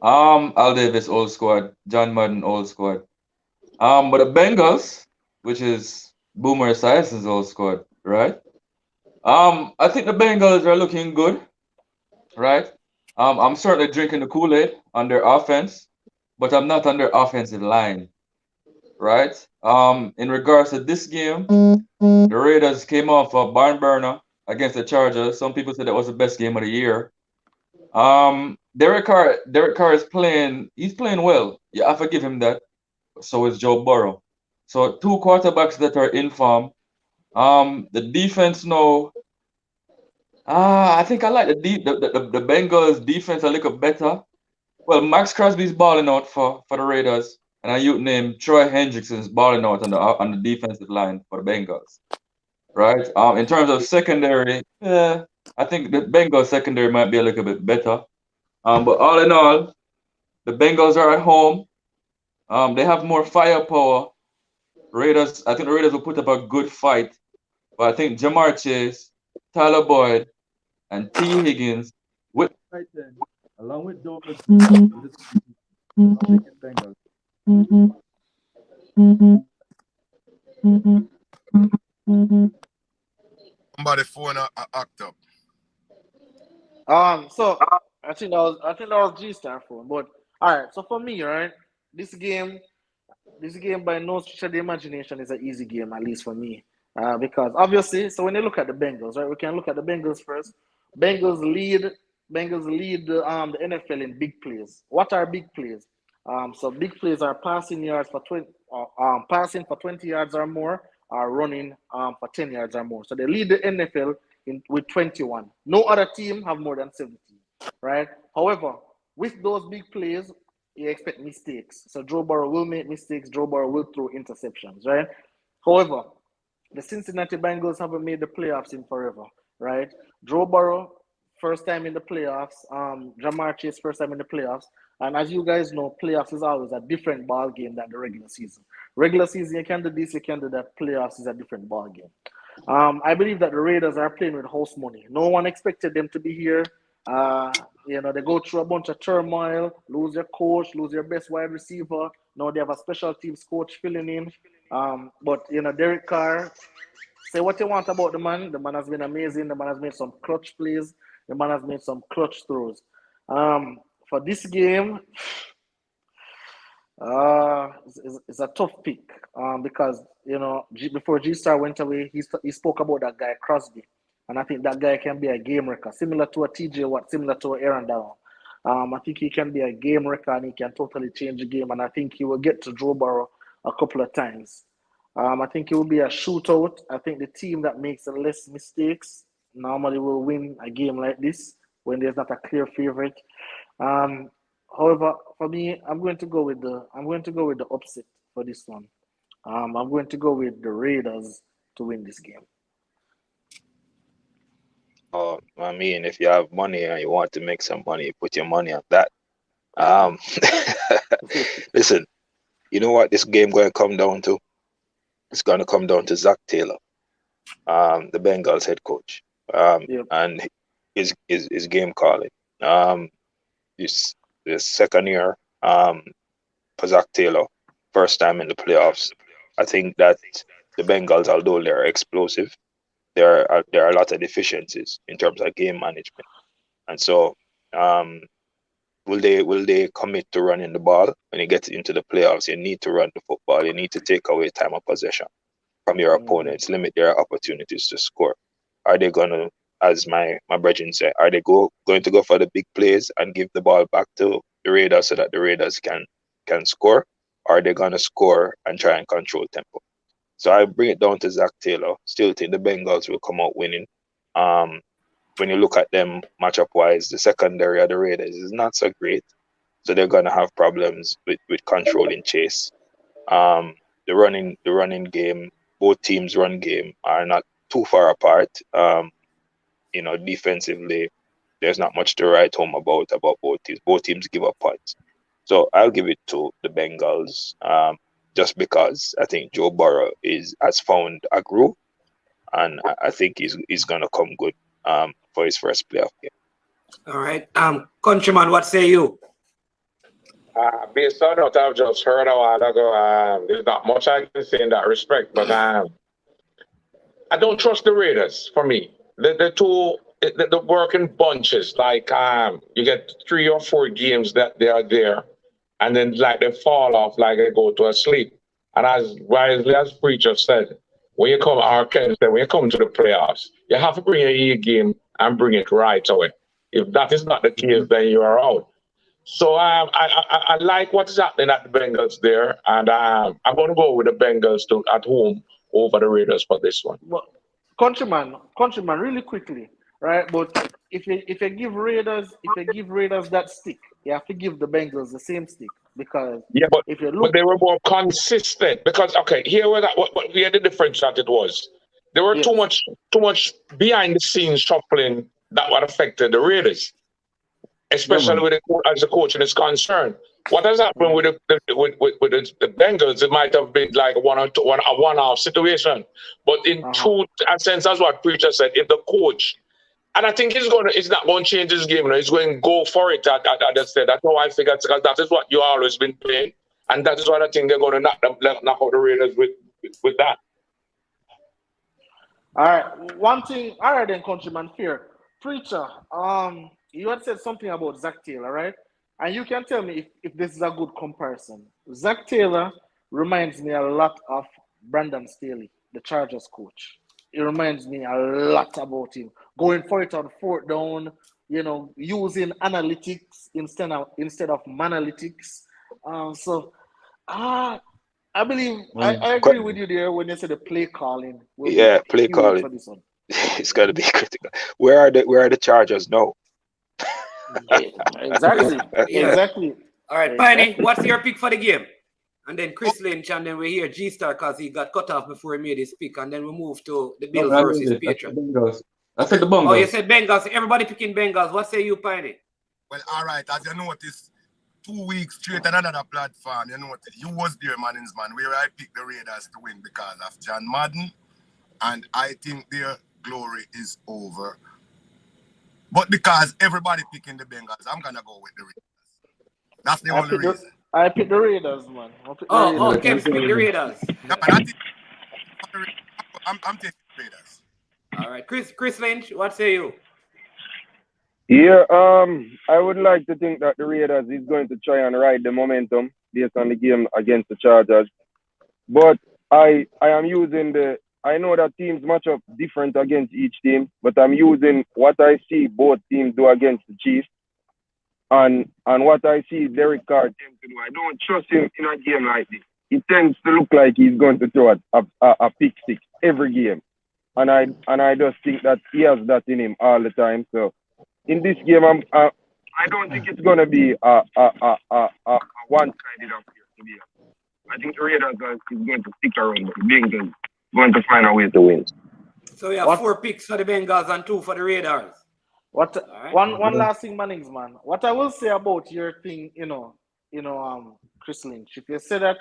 Al Davis old squad, John Madden old squad. But the Bengals, which is Boomer Esiason's old squad, right? I think the Bengals are looking good, right? I'm certainly drinking the Kool-Aid on their offense, but I'm not on their offensive line, right? In regards to this game, the Raiders came off a barn burner against the Chargers. Some people said that was the best game of the year. Derek Carr is playing. He's playing well. Yeah, I forgive him that. So is Joe Burrow. So two quarterbacks that are in form. The defense now. I think I like the Bengals defense a little better Well, Max Crosby's balling out for the Raiders, and a youth named Troy Hendrickson's balling out on the defensive line for the Bengals. Right? In terms of secondary, yeah, I think the Bengals secondary might be a little bit better. But all in all, the Bengals are at home. They have more firepower. Raiders, I think the Raiders will put up a good fight. But I think Jamar Chase, Tyler Boyd, and T. Higgins with tight end, along with Douglas, I'm taking Bengals. Somebody phone act up. So I think that was G-Star phone. But all right, so for me, right, this game by no stretch of the imagination is an easy game, at least for me. Because obviously, so when you look at the Bengals, right, we can look at the Bengals first. Bengals lead the NFL in big plays. What are big plays? So big plays are passing for 20 yards or more, or running for 10 yards or more. So they lead the NFL with 21. No other team have more than 17, right? However, with those big plays, you expect mistakes. So Joe Burrow will make mistakes. Joe Burrow will throw interceptions, right? However, the Cincinnati Bengals haven't made the playoffs in forever, right? Joe Burrow, first time in the playoffs. Jamar Chase, first time in the playoffs. And as you guys know, playoffs is always a different ball game than the regular season. Regular season, you can do this, you can do that. Playoffs is a different ball game. I believe that the Raiders are playing with house money. No one expected them to be here. They go through a bunch of turmoil, lose their coach, lose their best wide receiver. Now they have a special teams coach filling in. But Derek Carr, say what you want about the man. The man has been amazing. The man has made some clutch plays. The man has made some clutch throws. For this game, it's a tough pick because before G-Star went away, he spoke about that guy Crosby, and I think that guy can be a game wrecker, similar to a TJ Watt, similar to Aaron Donald. I think he can be a game wrecker and he can totally change the game, and I think he will get to Joe Burrow a couple of times. I think it will be a shootout. I think the team that makes the less mistakes normally will win a game like this when there's not a clear favorite. However, for me, I'm going to go with the upset for this one. I'm going to go with the Raiders to win this game. I mean, if you have money and you want to make some money, put your money on that. Listen, you know what this game going to come down to? It's going to come down to Zach Taylor, the Bengals head coach, and his game calling. This second year for Zach Taylor, first time in the playoffs. I think that the Bengals, although they're explosive, there are a lot of deficiencies in terms of game management, and so will they commit to running the ball when you get into the playoffs? You need to run the football. You need to take away time of possession from your opponents, limit their opportunities to score. Are they going to, as my brethren say, are they going to go for the big plays and give the ball back to the Raiders so that the Raiders can score? Or are they going to score and try and control tempo? So I bring it down to Zach Taylor. Still think the Bengals will come out winning. When you look at them matchup-wise, the secondary of the Raiders is not so great. So they're going to have problems with controlling Chase. The running game, both teams' run game are not too far apart. Defensively, there's not much to write home about both teams. Both teams give up points. So I'll give it to the Bengals just because I think Joe Burrow has found a groove, and I think he's going to come good for his first playoff game. All right. Countryman, what say you? Based on what I've just heard a while ago, there's not much I can say in that respect, but I don't trust the Raiders. For me, the work in bunches. Like you get 3 or 4 games that they are there, and then like they fall off, like they go to a sleep. And as wisely as Preacher said, when you come to the playoffs, you have to bring your A game and bring it right away. If that is not the case, then you are out. So I like what's happening at the Bengals there, and I'm going to go with the Bengals at home over the Raiders for this one. Well, countryman, really quickly, right? But if you give Raiders that stick, you have to give the Bengals the same stick because Yeah, if you but look, they were more consistent because okay, here was that what here the difference that it was. There were yes, too much behind the scenes shuffling that would affected the Raiders, Yeah, especially man. with as the coaching is concerned. What has happened with the Bengals? It might have been like a one-off situation, but in truth, and sense, that's what Preacher said. If the coach, and I think he's not going to change his game. He's going to go for it. That's how I figured because that is what you always been playing, and that is what I think they're going to knock out the Raiders with that. all right. One thing, all right, then, countryman, fear. Preacher, you had said something about Zach Taylor, right? And you can tell me if this is a good comparison. Zach Taylor reminds me a lot of Brandon Staley, the Chargers coach. It reminds me a lot about him. Going for it on fourth down, using analytics instead of manalytics. I believe I agree with you there when you say the play calling will Yeah, be play huge calling. for this one. It's got to be critical. Where are the Chargers now? Exactly. Yeah. Exactly. All right, Piney, what's your pick for the game? And then Chris Lynch, and then we hear G-Star because he got cut off before he made his pick. And then we move to the Bills versus Patriots. I said the Bengals. Oh, you said Bengals. Everybody picking Bengals. What say you, Piney? Well, all right. As you notice, 2 weeks straight on another platform, you notice you was there, Mannings, man, where I picked the Raiders to win because of John Madden. And I think their glory is over. But because everybody picking the Bengals, I'm going to go with the Raiders. That's the only reason. I picked the Raiders, man. Kev picked the Raiders. Yeah, but I think I'm taking the Raiders. All right, Chris Lynch, what say you? Yeah, I would like to think that the Raiders is going to try and ride the momentum based on the game against the Chargers. But I am using I know that teams match up different against each team, but I'm using what I see both teams do against the Chiefs and what I see Derek Carr tend to do. I don't trust him in a game like this. He tends to look like he's going to throw a pick six every game. And I just think that he has that in him all the time. So in this game, I don't think it's going to be a one-sided affair, to be honest. I think the Raiders is going to stick around, but the Bengals going to find a way to win. So we have 4 picks for the Bengals and 2 for the Raiders. Right. One last thing, Mannings, man. What I will say about your thing, Chris Lynch, if you say that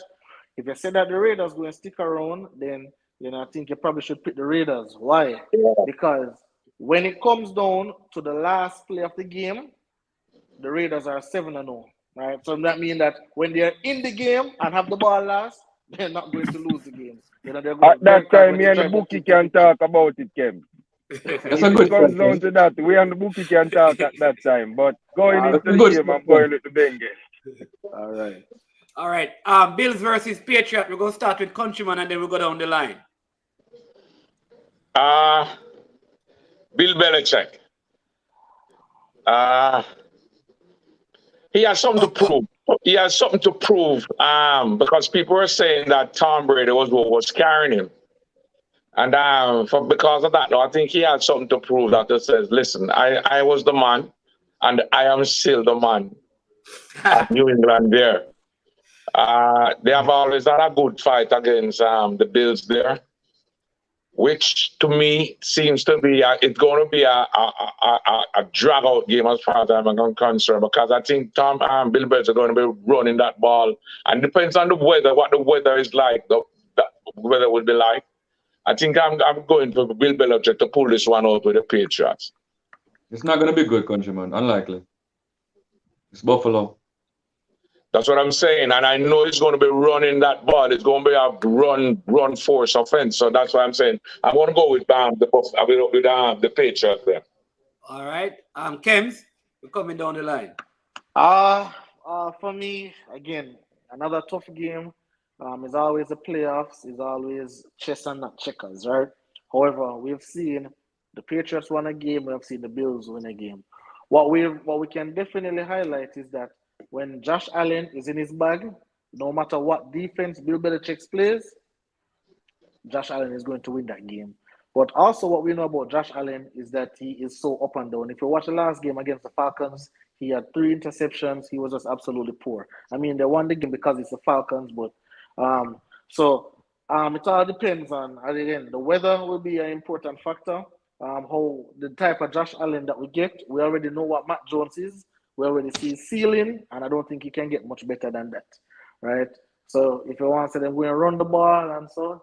the Raiders going to stick around, then I think you probably should pick the Raiders. Why? Because when it comes down to the last play of the game, the Raiders are 7-0, right? So that means that when they're in the game and have the ball last, they're not going to lose the game. At that time, me and the bookie can talk about it, Kev. That's a good It comes down to that. We and the bookie can talk at that time. But going into the game, I'm going with the Bengals. All right. Bills versus Patriots. We're going to start with Countryman and then we'll go down the line. Bill Belichick. He has something to prove. He has something to prove because people are saying that Tom Brady was what was carrying him. And because of that, I think he had something to prove that just says, listen, I was the man and I am still the man at New England there. They have always had a good fight against the Bills there, which to me seems to be it's going to be a drag-out game as far as I'm concerned because I think Bill Belichick are going to be running that ball. And it depends on the weather, what the weather is like, the weather will be like. I think I'm going for Bill Belichick to pull this one out with the Patriots. It's not going to be good, countryman. Unlikely. It's Buffalo. That's what I'm saying. And I know it's going to be running that ball. It's going to be a run force offense. So that's what I'm saying. I'm going to go with the Patriots there. All right. Kems, we're coming down the line. For me, again, another tough game. It's always the playoffs. It's always chess and not checkers, right? However, we've seen the Patriots win a game. We've seen the Bills win a game. What we can definitely highlight is that when Josh Allen is in his bag, no matter what defense Bill Belichick plays, Josh Allen is going to win that game. But also, what we know about Josh Allen is that he is so up and down. If you watch the last game against the Falcons, he had 3 interceptions. He was just absolutely poor. I mean, they won the game because it's the Falcons, but it all depends on, again, the weather will be an important factor. How the type of Josh Allen that we get, we already know what Matt Jones is. We already see his ceiling, and I don't think he can get much better than that, right? So if you want to say them going to run the ball and so,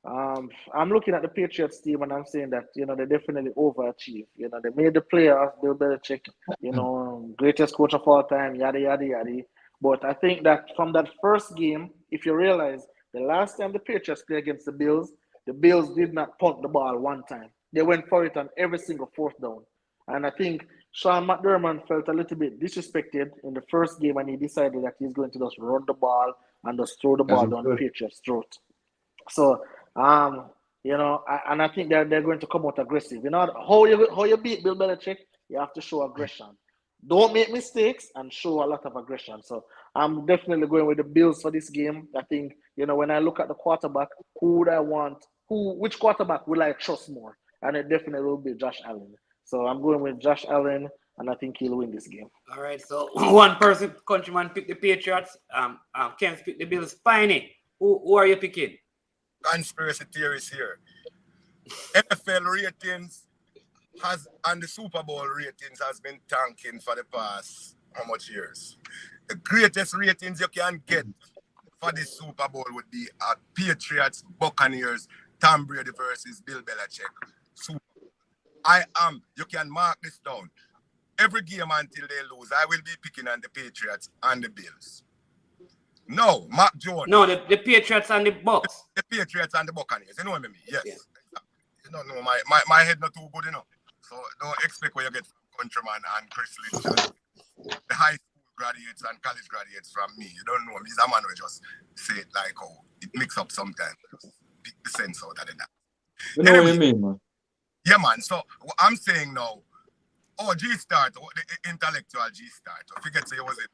I'm looking at the Patriots team and I'm saying that, you know, they definitely overachieve. You know, they made the playoffs, Bill Belichick, you know, greatest coach of all time, yada, yada, yada. But I think that from that first game, if you realize the last time the Patriots played against the Bills did not punt the ball one time. They went for it on every single fourth down. And I think Sean McDermott felt a little bit disrespected in the first game and he decided that he's going to just run the ball and just throw the ball down the Patriots' throat. So, you know, and I think they're going to come out aggressive. You know, how you beat Bill Belichick, you have to show aggression. Don't make mistakes and show a lot of aggression. So I'm definitely going with the Bills for this game. I think, you know, when I look at the quarterback, which quarterback will I trust more? And it definitely will be Josh Allen. So I'm going with Josh Allen, and I think he'll win this game. All right. So one person, countryman, picked the Patriots. Ken's picked the Bills. Spiny, who are you picking? Conspiracy theories here. NFL ratings and the Super Bowl ratings has been tanking for the past how much years? The greatest ratings you can get for the Super Bowl would be at Patriots, Buccaneers, Tom Brady versus Bill Belichick. Super Bowl. You can mark this down. Every game until they lose, I will be picking on the Patriots and the Bills. No, Mac Jones. No, the Patriots and the Bucks. The Patriots and the Buccaneers. You know what I mean? Yes. Yeah. You don't know, my head not too good, you know. So don't expect what you get from Countryman and Chris Lynch. The high school graduates and college graduates from me. You don't know me. He's a man who just say it like how it mix up sometimes. Just pick the sense out of that. You know what you mean, man? Yeah, man. So what I'm saying now, G-Start, the intellectual G-Start. I forget say it was in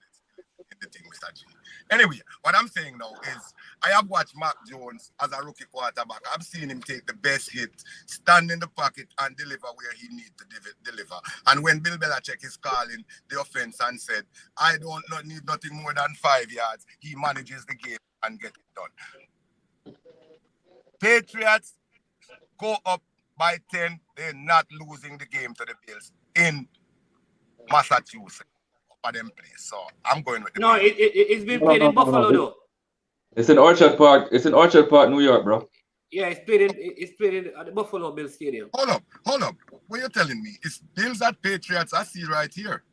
the thing, Mr. G. Anyway, what I'm saying now is I have watched Mac Jones as a rookie quarterback. I've seen him take the best hit, stand in the pocket and deliver where he needs to deliver. And when Bill Belichick is calling the offense and said, I don't need nothing more than 5 yards, he manages the game and get it done. Patriots go up by 10. They're not losing the game to the Bills in Massachusetts. For them place. So I'm going with the No, it's been played in Buffalo though. It's in Orchard Park. It's in Orchard Park, New York, bro. Yeah, it's played at the Buffalo Bills Stadium. Hold up. What you're telling me? It's Bills at Patriots. I see right here.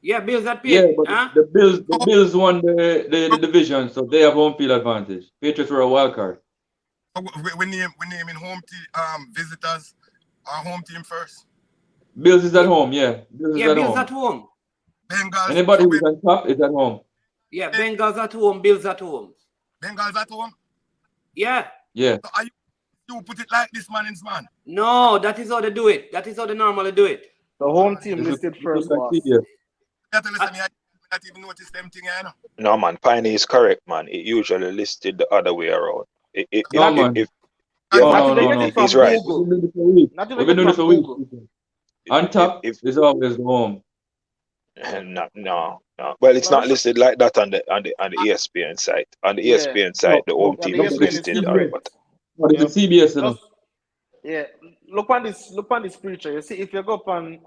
Yeah, Bills at Patriots. Yeah, but the Bills won the division, so they have home field advantage. Patriots were a wild card. We naming home team visitors, our home team first. Bills is at home, yeah. Bills at home. Bengals. Anybody who's on top is at home. Yeah, Bengals at home, Bills at home. Bengals at home? Yeah. Yeah. So are you put it like this, Mannings, man? No, that is how they do it. That is how they normally do it. The home team listed first, boss. You have to listen, I not even notice them thing, you know? No, man, Piney is correct, man. It usually listed the other way around. Man. He's right. We've been doing this for weeks. On top is always the home. No. Well, it's not listed like that on the ESPN site. On the ESPN site, the home team is listed. But it's CBS, you know. Yeah, look on this picture. You see, if you go up on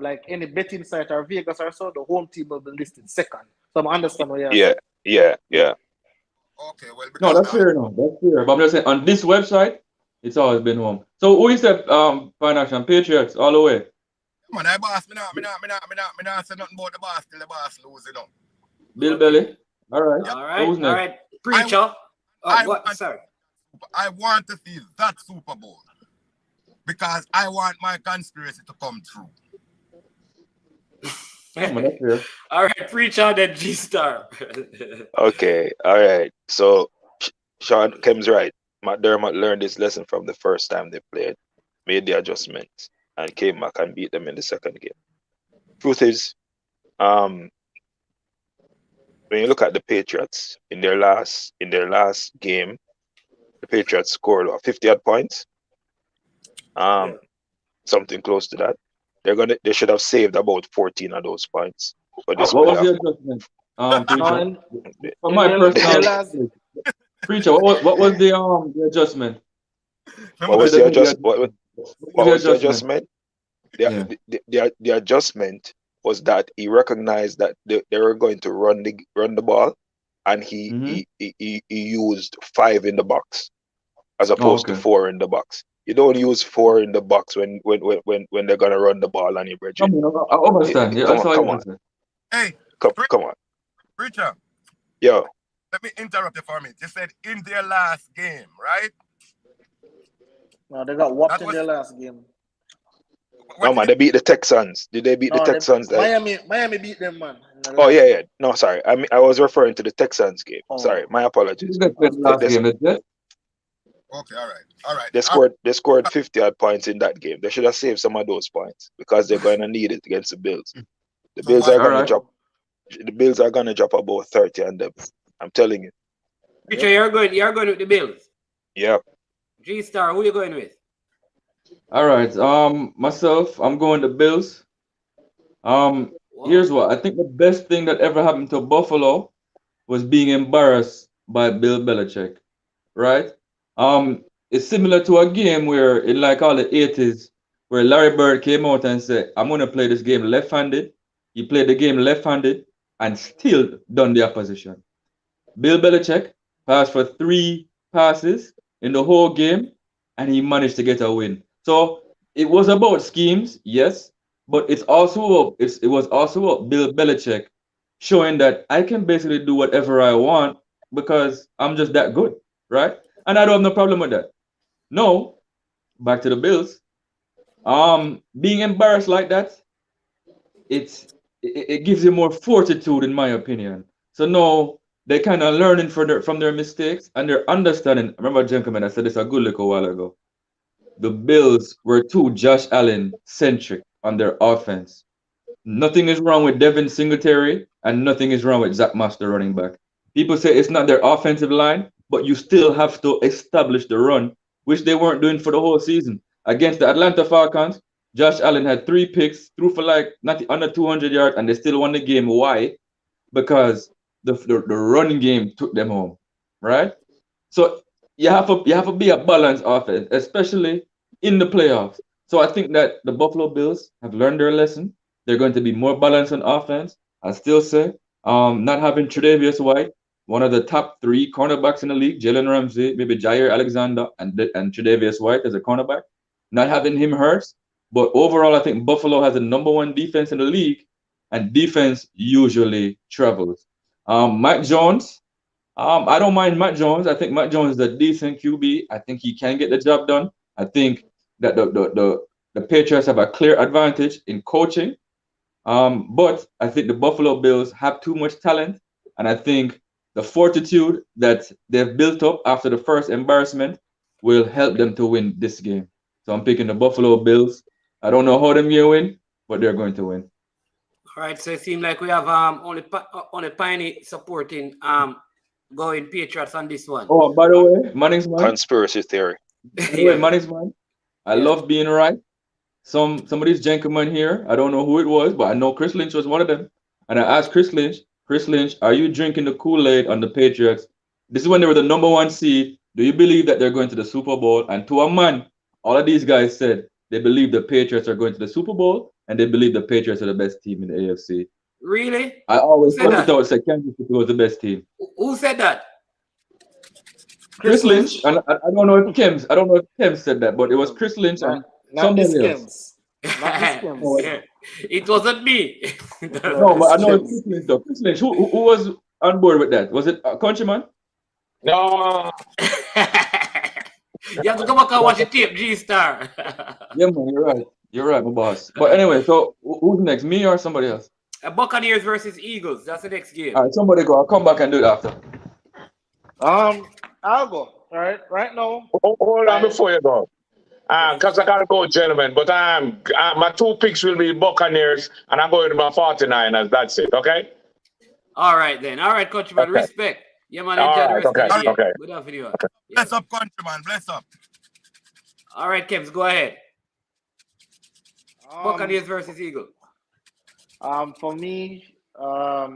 like any betting site or Vegas or so, the home team will be listed second. So I understand what you're saying. Yeah. Okay, well, no, that's fair enough. That's fair. But I'm just saying on this website, it's always been home. So who is that financial Patriots all the way? Man, I boss, me not say nothing about the boss till the boss lose, you know. Bill Belly. All right. All right. Who's next? All right. Preacher. I want to see that Super Bowl because I want my conspiracy to come true. All right, Preacher, then G-Star. Okay. All right. So Sean Kem's right. McDermott learned his lesson from the first time they played, made the adjustments, and came back and beat them in the second game. Truth is, when you look at the Patriots in their last game, the Patriots scored 50 odd points. Yeah. something close to that. They should have saved about 14 of those points for this What was playoff. the adjustment? No, Preacher. in, For in my the personal last preacher, what was the adjustment? What was the adjust? What was the adjustment? Yeah. The adjustment was that he recognized that they were going to run the ball, and he used 5 in the box as opposed to 4 in the box. You don't use 4 in the box when they're gonna run the ball on your bridge. I understand. Yeah, Come on. Hey, Come on. Preacher, Yo, let me interrupt you for a minute. You said in their last game, right? no, they got whopped That in was- their last game. no man, they beat the Texans. Did they beat the No, Texans? Miami beat them, man. Oh yeah. No, sorry. I was referring to the Texans game. Oh. Sorry, my apologies. They played the last game, the Jets. Okay, all right. They scored 50 odd points in that game. They should have saved some of those points because they're going to need it against the Bills. The Bills are going to drop. The Bills are going to drop about 30 on them. I'm telling you. Preacher, you're going with the Bills. Yep. G-Star, who you going with? All right. Myself, I'm going to Bills. Here's what I think: the best thing that ever happened to Buffalo was being embarrassed by Bill Belichick. Right? It's similar to a game where in like all the 80s, where Larry Bird came out and said, "I'm gonna play this game left-handed." He played the game left-handed and still done the opposition. Bill Belichick passed for 3 passes in the whole game, and he managed to get a win. So it was about schemes, yes, but it was also about Bill Belichick showing that I can basically do whatever I want because I'm just that good, right? And I don't have no problem with that. No, back to the Bills. Being embarrassed like that, it gives you more fortitude, in my opinion. So no, they kind of learning from their mistakes and they're understanding. Remember, gentlemen, I said this a good little while ago. The Bills were too Josh Allen centric on their offense. Nothing is wrong with Devin Singletary and nothing is wrong with Zach Master running back. People say it's not their offensive line, but you still have to establish the run, which they weren't doing for the whole season. Against the Atlanta Falcons, Josh Allen had 3 picks, threw for like not under 200 yards, and they still won the game. Why? Because the running game took them home, right? So you have to be a balanced offense, especially in the playoffs. So I think that the Buffalo Bills have learned their lesson. They're going to be more balanced on offense. I still say not having Tre'Davious White, one of the top 3 cornerbacks in the league, Jalen Ramsey, maybe Jair Alexander, and Tre'Davious White as a cornerback. Not having him hurts. But overall, I think Buffalo has the #1 defense in the league, and defense usually travels. Mac Jones, I don't mind Mac Jones. I think Mac Jones is a decent QB. I think he can get the job done. I think that the Patriots have a clear advantage in coaching. But I think the Buffalo Bills have too much talent, and I think the fortitude that they've built up after the first embarrassment will help them to win this game. So I'm picking the Buffalo Bills. I don't know how them will win, but they're going to win. All right, so it seems like we have only Piney supporting going Patriots on this one. Oh, by the way, Mannings man. Conspiracy theory. By the way, Mannings man. I love being right. Some of these gentlemen here, I don't know who it was, but I know Chris Lynch was one of them. And I asked Chris Lynch, are you drinking the Kool-Aid on the Patriots? This is when they were the #1 seed. Do you believe that they're going to the Super Bowl? And to a man, all of these guys said they believe the Patriots are going to the Super Bowl and they believe the Patriots are the best team in the AFC. Really? I always put it out, said Kansas City was the best team. Who said that? Chris Lynch, and I don't know if Kems said that, but it was Chris Lynch and somebody else. It wasn't me. No, but I know it's Chris Lynch though. Chris Lynch, who was on board with that? Was it Countryman? No. You have to come back and watch the tape, G-Star. Yeah, man, you're right, my boss. But anyway, so who's next? Me or somebody else? Buccaneers versus Eagles. That's the next game. All right, somebody go. I'll come back and do it after. I'll go. All right, right now. Hold on before you go. Because I gotta go, gentlemen. But my 2 picks will be Buccaneers, and I'm going to my 49ers. That's it. Okay. All right then. All right, Countryman. Okay. Respect. Yeah, man. Enjoy the rest of the day. Okay. Good afternoon. Bless up, Countryman. Bless up. All right, Kems. Go ahead. Buccaneers versus Eagles. For me, I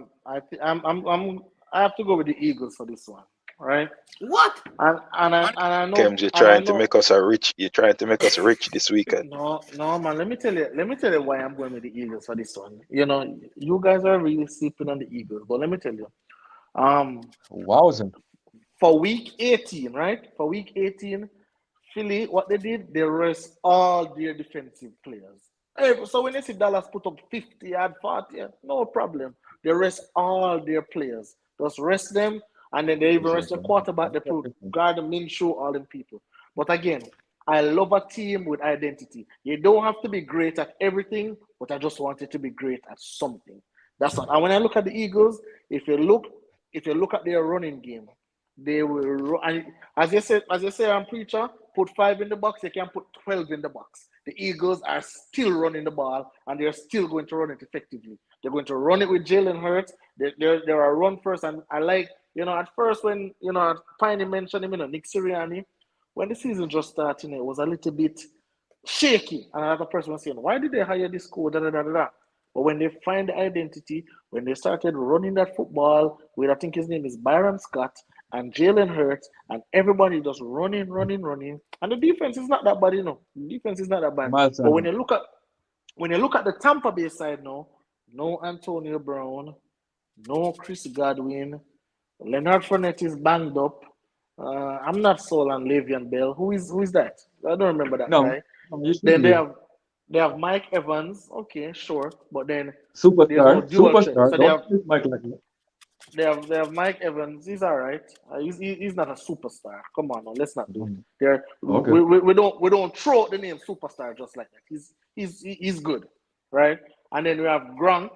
have to go with the Eagles for this one, right? What? And I know Kems, you're and I trying to know. make us a rich. You're trying to make us rich this weekend. No, man. Let me tell you why I'm going with the Eagles for this one. You guys are really sleeping on the Eagles, but let me tell you, um, Wowzing. for week 18, right? For week 18, Philly, what they did, they rest all their defensive players. Hey, so when you see Dallas put up 50 yard, 40 yard, no problem. They rest all their players. Just rest them, and then they even rest the quarterback. They put Gardner Minshew, all them people. But again, I love a team with identity. You don't have to be great at everything, but I just want it to be great at something. That's what. And when I look at the Eagles, if you look at their running game, they will run. And as you say on preacher, put 5 in the box, they can put 12 in the box. The Eagles are still running the ball, and they're still going to run it effectively. They're going to run it with Jalen Hurts. They're a run first, and I like, at first when, Piney mentioned him, Nick Sirianni, when the season just started, it was a little bit shaky. And another person was saying, why did they hire this coach? Da, da, da, da, da. But when they find the identity, when they started running that football with, I think his name is Byron Scott and Jalen Hurts, and everybody just running. And the defense is not that bad, The defense is not that bad. Miles But when Sanders. you look at the Tampa Bay side now, no Antonio Brown, no Chris Godwin, Leonard Fournette is banged up. I'm not sold on Le'Veon Bell. Who is that? I don't remember that No, guy. you should Then be. they have Mike Evans. Okay, sure, but then there's no Superstar. dual threat. Superstar. So Don't miss Mike like that. they have Mike Evans. He's all right. He's not a superstar. Come on, now, let's not do. Mm. There Okay. we don't throw out the name superstar just like that. He's good, right? And then we have Gronk,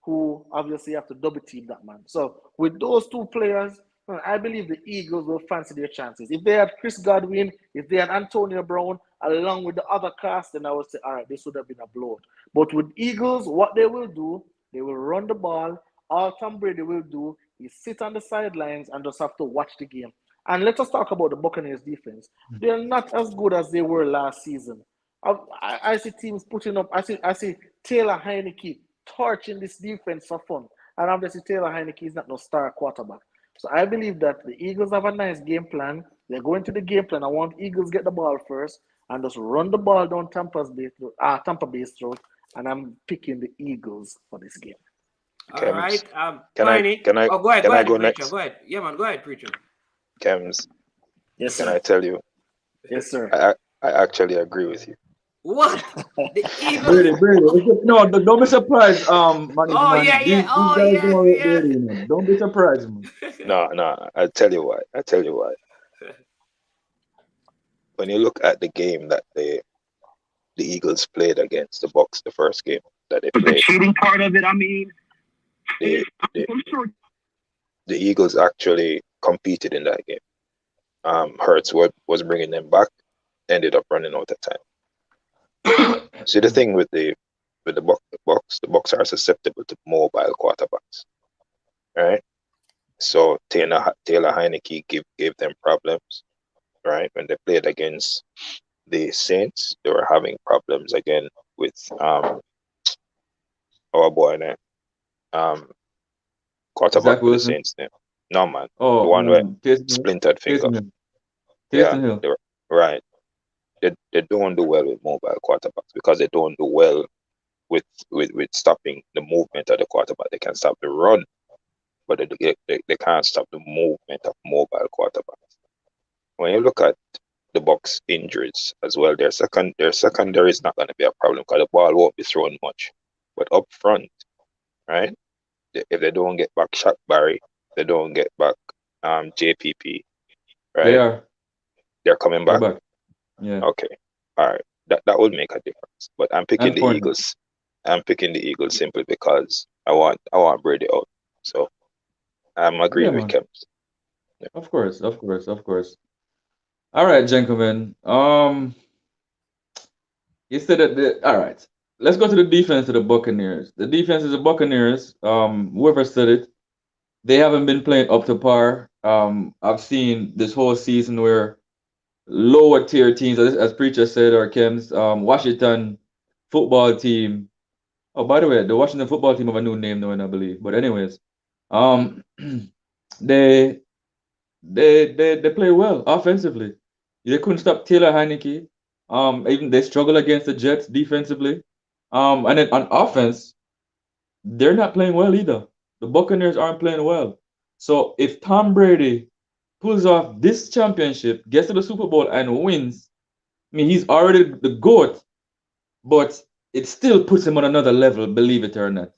who obviously have to double team that man. So with those two players, I believe the Eagles will fancy their chances. If they had Chris Godwin, if they had Antonio Brown, along with the other cast, then I would say, all right, this would have been a blowout. But with Eagles, what they will do, they will run the ball. All Tom Brady will do is sit on the sidelines and just have to watch the game. And let us talk about the Buccaneers defense. They're not as good as they were last season. I see teams putting up. I see Taylor Heineke torching this defense for fun. And obviously Taylor Heineke is not no star quarterback. So I believe that the Eagles have a nice game plan. They're going to the game plan. I want Eagles get the ball first and just run the ball down Tampa Bay's throat. And I'm picking the Eagles for this game. All Kems, right. can I Piney. can I Oh, go ahead, can I preacher. go next? Go ahead. Yeah, man, go ahead, preacher. Kems, Yes, can sir. I tell you? Yes, sir. I actually agree with you. What? The Brady, Eagles? Brady. No, don't be surprised, Manny, Oh, man. yeah. These Oh, guys yes, don't rate yes. Brady, man. Don't be surprised, man. No. I'll tell you why. When you look at the game that the Eagles played against the Bucks, the first game that they But the played, cheating part of it, I mean, the, the, I'm sure. the Eagles actually competed in that game. Hurts was bringing them back, ended up running out of time. See, the thing with the Bucks are susceptible to mobile quarterbacks, right? So Taylor Heineke gave them problems, right? When they played against the Saints, they were having problems again with our boy name, quarterback Zach for the Wilson. Saints name. No man, the Oh, one with Taysom Hill. splintered finger. Taysom Hill. Yeah, Taysom Hill. they were right. They don't do well with mobile quarterbacks because they don't do well with stopping the movement of the quarterback. They can stop the run, but they can't stop the movement of mobile quarterbacks. When you look at the Bucks injuries as well, their secondary is not going to be a problem because the ball won't be thrown much. But up front, right? If they don't get back Shaq Barry, they don't get back JPP, right? They're coming They're back. back. Yeah. Okay, all right. That would make a difference. But I'm picking And the Fournette. Eagles. I'm picking the Eagles simply because I want Brady out. So I'm Yeah, agreeing with man. Kems. Yeah. Of course. All right, gentlemen. You said that all right. Let's go to the defense of the Buccaneers. The defense of the Buccaneers, whoever said it, they haven't been playing up to par. I've seen this whole season where lower tier teams, as Preacher said, or Kems, Washington football team. Oh, by the way, the Washington football team have a new name now, I believe. But anyways, um, they they play well offensively. They couldn't stop Taylor Heineke. Even they struggle against the Jets defensively. And then on offense, they're not playing well either. The Buccaneers aren't playing well. So if Tom Brady pulls off this championship, gets to the Super Bowl and wins, I mean he's already the GOAT, but it still puts him on another level, believe it or not.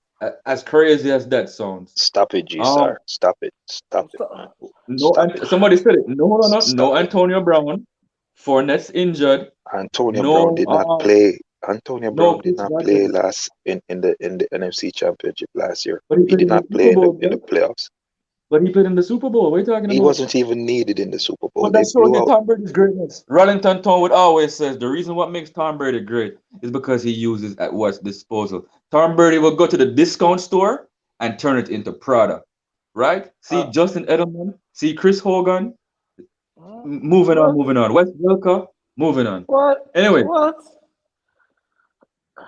As crazy as that sounds. Stop it, G Um, Star. Stop it. Stop it, man. no, Stop it. somebody said it. No, no, no, Stop no. it. Antonio Brown, Fournette's injured. Antonio Brown No, did not play. Antonio no Brown did Chris not play Godwin, last in the NFC Championship last year. but he He played did in the not Super play Bowl, in the bro. playoffs. But he played in the Super Bowl. What are you talking He about? wasn't even needed in the Super Bowl. But They that shows blew you out. Tom Brady's greatness. Rollington Town would always says the reason what makes Tom Brady great is because he uses at what's disposal. Tom Brady will go to the discount store and turn it into product. Right? See Justin Edelman, see Chris Hogan, moving on, What? moving on. Wes Welker, moving on. What? Anyway, What?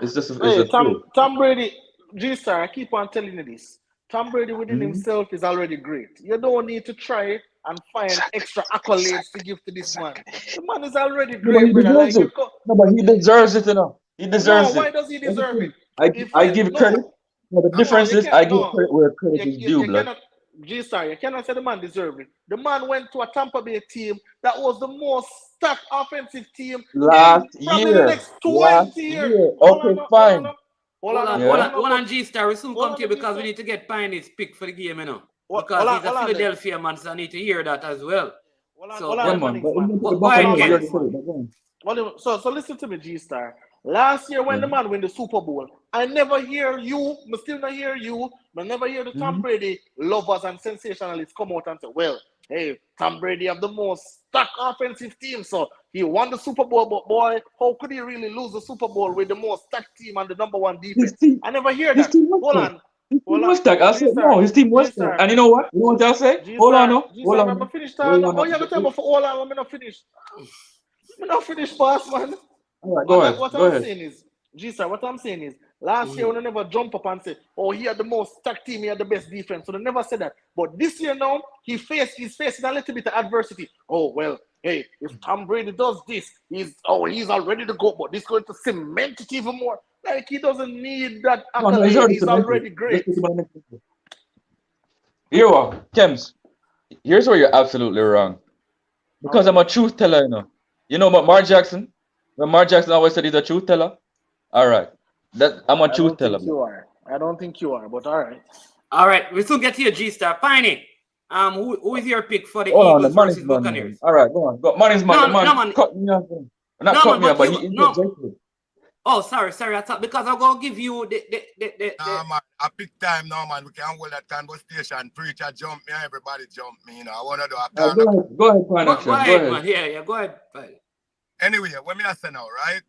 it's just Hey, true. Tom Brady, G-Star, I keep on telling you this. Tom Brady within Mhm. himself is already great. You don't need to try and find Exactly. extra accolades to Exactly. give to this man. Exactly. The man is already No, but great, he brother. deserves Like it. No, but he deserves it, you know. He no, deserves why it. does he That's the deserve it? thing. I If I we give credit. no, No, the no, difference you is can't. I give No, credit where credit is due, you blood. cannot. G-Star, you cannot say the man deserved it. The man went to a Tampa Bay team that was the most stacked offensive team in Last probably the year. next Last 20 years. year. Hold on, Okay, no, hold on, fine. no. Hold on, no, Yeah. Hold on, G-Star. We soon hold come on, to you no, because we G-Star. need to get Pioneer's pick for the game, you know. Hold Because on, he's a hold on there. Philadelphia man, so I need to hear that as well. Hold So, on, Yeah, the but man. Mannings But man. even to the go ahead, Hold on, Buccaneers, you Kems. Mannings already said man. it. But go on. So listen to me, G-Star. Last year when the Yeah. man win the Super Bowl, I never hear you, I still not hear you, but never hear the Tom Mhm. Brady lovers and sensationalists come out and say, well, hey, Tom Brady have the most stacked offensive team, so he won the Super Bowl, but boy, how could he really lose the Super Bowl with the most stacked team and the number one His defense? team, I never hear his that. team was Hold stacked. on, His team hold on. was stacked. I said no. G-Star, His team was stacked. G-Star, And you know what? You know what I'll say? Hold on, G-Star, no. Hold G-Star, on, I'm no. finished Hold talking. on, Oh, you have to tell me no. for all I'm not finished. I'm not finished, boss, man. All right, go ahead. What Go I'm ahead. saying is, G-Star, what I'm saying is, last year when I never jump up and say, oh, he had the most stacked team, he had the best defense. So they never said that. But this year now, he's facing a little bit of adversity. Oh, well, hey, if Tom Brady does this, he's already to go, but this is going to cement it even more. Like he doesn't need that No, he's accolade. already He's cemented. already Let's great. take him on the next one. Here you are, Kems. Here's where you're absolutely wrong. Because Okay. I'm a truth teller, you know. You know about Mark Jackson? When Mark Jackson always said he's a truth teller? All right. I'm a I truth don't teller, think bro. you are. I don't think you are, but all right. All right, we soon get to your G-Star. Piney, who is your pick for the Hold on, the Eagles Mannings versus man, man. Buccaneers? All right, go on. Go. Mannings man, No, the no, man man. cut me off. Not No, cut man, me off, but but you, he no. interjected. Oh, sorry. I thought because I'm going to give you the Nah, man, I pick time now, man. We can hold that conversation. Preacher jump me, everybody jump me. You know, I want to do a All right, kind of. go ahead, Fine Go Action. Go ahead, ahead. man. Yeah, go ahead. Anyway, what me I say now, right?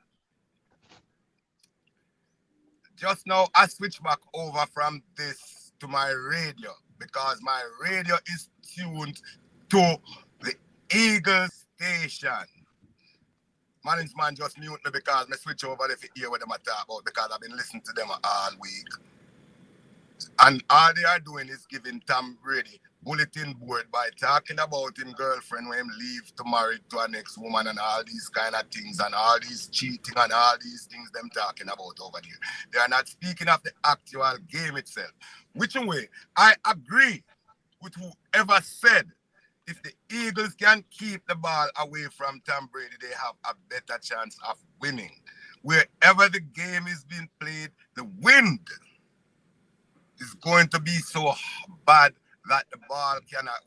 Just now, I switch back over from this to my radio because my radio is tuned to the Eagle station. Mannings man just mute me because I switch over if you hear what them talk about because I've been listening to them all week. And all they are doing is giving Tom Brady bulletin board by talking about him girlfriend when him leave to marry to a next woman and all these kind of things and all these cheating and all these things them talking about over there. They are not speaking of the actual game itself. Which way, I agree with whoever said if the Eagles can keep the ball away from Tom Brady, they have a better chance of winning. Wherever the game is being played, the wind is going to be so bad that the ball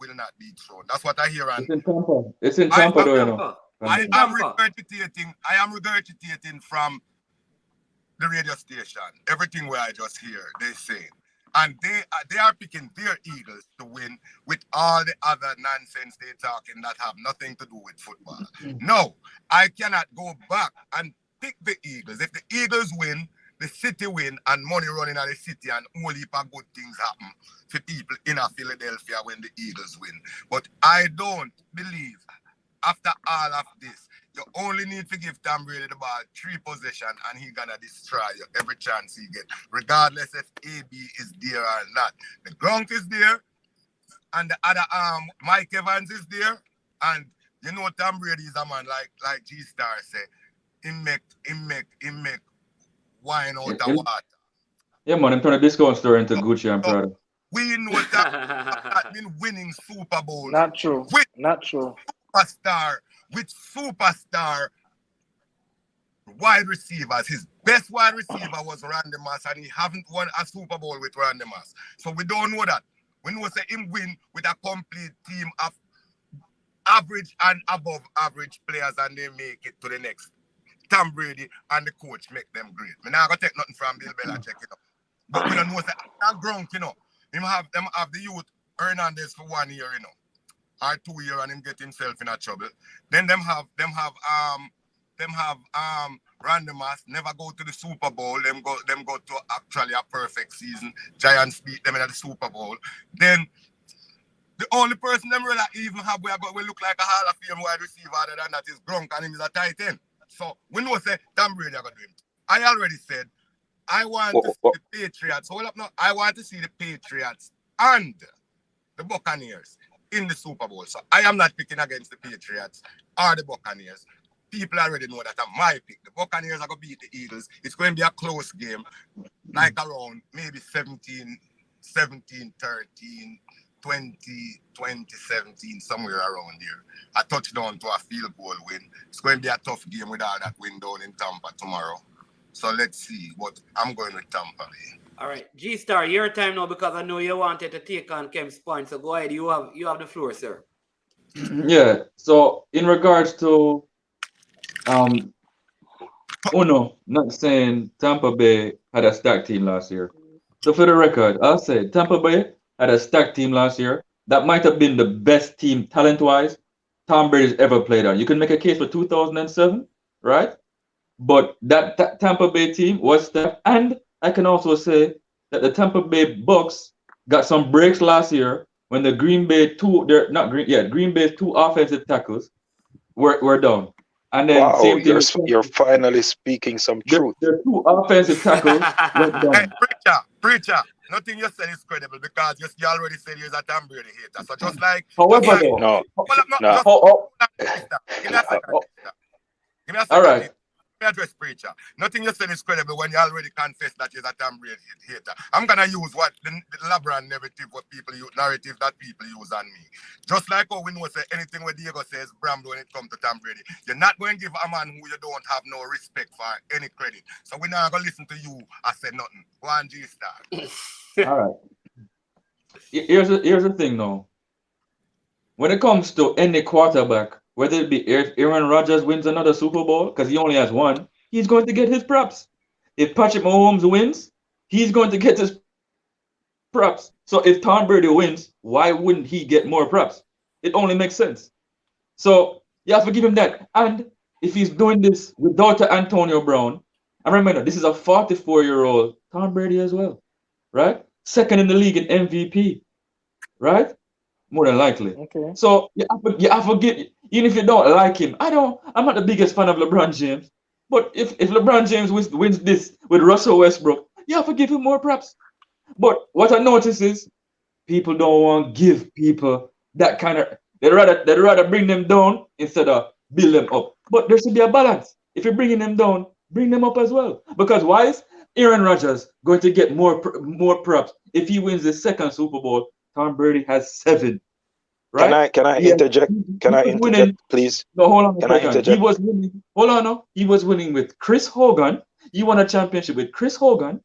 will not be thrown. That's what I hear. And It's in Tampa. It's in Tampa, though, you know. I am regurgitating from the radio station. Everything where I just hear, they say. And they are picking their Eagles to win with all the other nonsense they're talking that have nothing to do with football. No, I cannot go back and pick the Eagles. If the Eagles win, the city win and money running at the city and whole heap of good things happen for people in Philadelphia when the Eagles win. But I don't believe after all of this, you only need to give Tom Brady the ball 3 possessions and he gonna destroy you every chance he get, regardless if AB is there or not. The Gronk is there, and the other Mike Evans is there, and you know Tom Brady is a man like G Star say, he make wine out of water. Yeah, man, I'm turning a discount store into Gucci and Prada. We know that been winning Super Bowl. Not true. With Not true. Superstar wide receivers. His best wide receiver was Randy Moss, and he haven't won a Super Bowl with Randy Moss. So we don't know that. We know say him win with a complete team of average and above average players, and they make it to the next. Tom Brady and the coach make them great. I'm not gonna take nothing from Bill Belichick, you know. But we don't know say that Gronk, you know, them have the youth Hernandez for 1 year, you know, or 2 years, and him get himself in a trouble. Then them have Randy Moss never go to the Super Bowl. Them go to actually a perfect season. Giants beat them in the Super Bowl. Then the only person them really even have we look like a Hall of Fame wide receiver other than that is Gronk, and him is a tight end. So we know say Tom Brady are gonna do him. I already said I want to see the Patriots. Hold up now. I want to see the Patriots and the Buccaneers in the Super Bowl. So I am not picking against the Patriots or the Buccaneers. People already know that I'm my pick. The Buccaneers are going to beat the Eagles. It's going to be a close game, like around maybe 17, 13, 20, 17, somewhere around here. A touchdown to a field goal win. It's going to be a tough game with all that win down in Tampa tomorrow. So let's see. But I'm going with Tampa Bay. All right, G Star, your time now because I know you wanted to take on Kemp's point. So go ahead. You have the floor, sir. Yeah. So in regards to Uno, not saying Tampa Bay had a stacked team last year. So for the record, I'll say Tampa Bay had a stacked team last year. That might have been the best team talent-wise Tom Brady's ever played on. You can make a case for 2007, right? But that Tampa Bay team was stacked. And I can also say that the Tampa Bay Bucks got some breaks last year when the Green Bay's two offensive tackles were down. And then Wow, same thing. you're finally speaking some truth. The 2 offensive tackles went down. Hey, preacher, nothing you said is credible because you already said you're a Tom Brady hater. So just like However, No. Give me a second. All right. Address preacher. Nothing you said is credible when you already confess that you're a Tom Brady hater. I'm gonna use what the LeBron narrative that people use on me. Just like how we know say anything where Diego says Bram when it comes to Tom Brady, you're not going to give a man who you don't have no respect for any credit. So we're not gonna listen to you. I said nothing. Go on, G Star. All right. Here's the thing now. When it comes to any quarterback, whether it be Aaron Rodgers wins another Super Bowl, because he only has one, he's going to get his props. If Patrick Mahomes wins, he's going to get his props. So if Tom Brady wins, why wouldn't he get more props? It only makes sense. So you have to give him that. And if he's doing this without Antonio Brown, and remember, this is a 44-year-old Tom Brady as well, right? Second in the league in MVP, right? More than likely. Okay. So you have to get, even if you don't like him. I'm not the biggest fan of LeBron James, but if LeBron James wins this with Russell Westbrook, you have to give him more props. But what I notice is people don't want to give people that kind of. They'd rather bring them down instead of build them up. But there should be a balance. If you're bringing them down, bring them up as well. Because why is Aaron Rodgers going to get more props if he wins the second Super Bowl? Tom Brady has 7. Right? Can I interject? Can I interject, please? No, hold on. Can I interject? He was winning. Hold on, no. He was winning with Chris Hogan. He won a championship with Chris Hogan,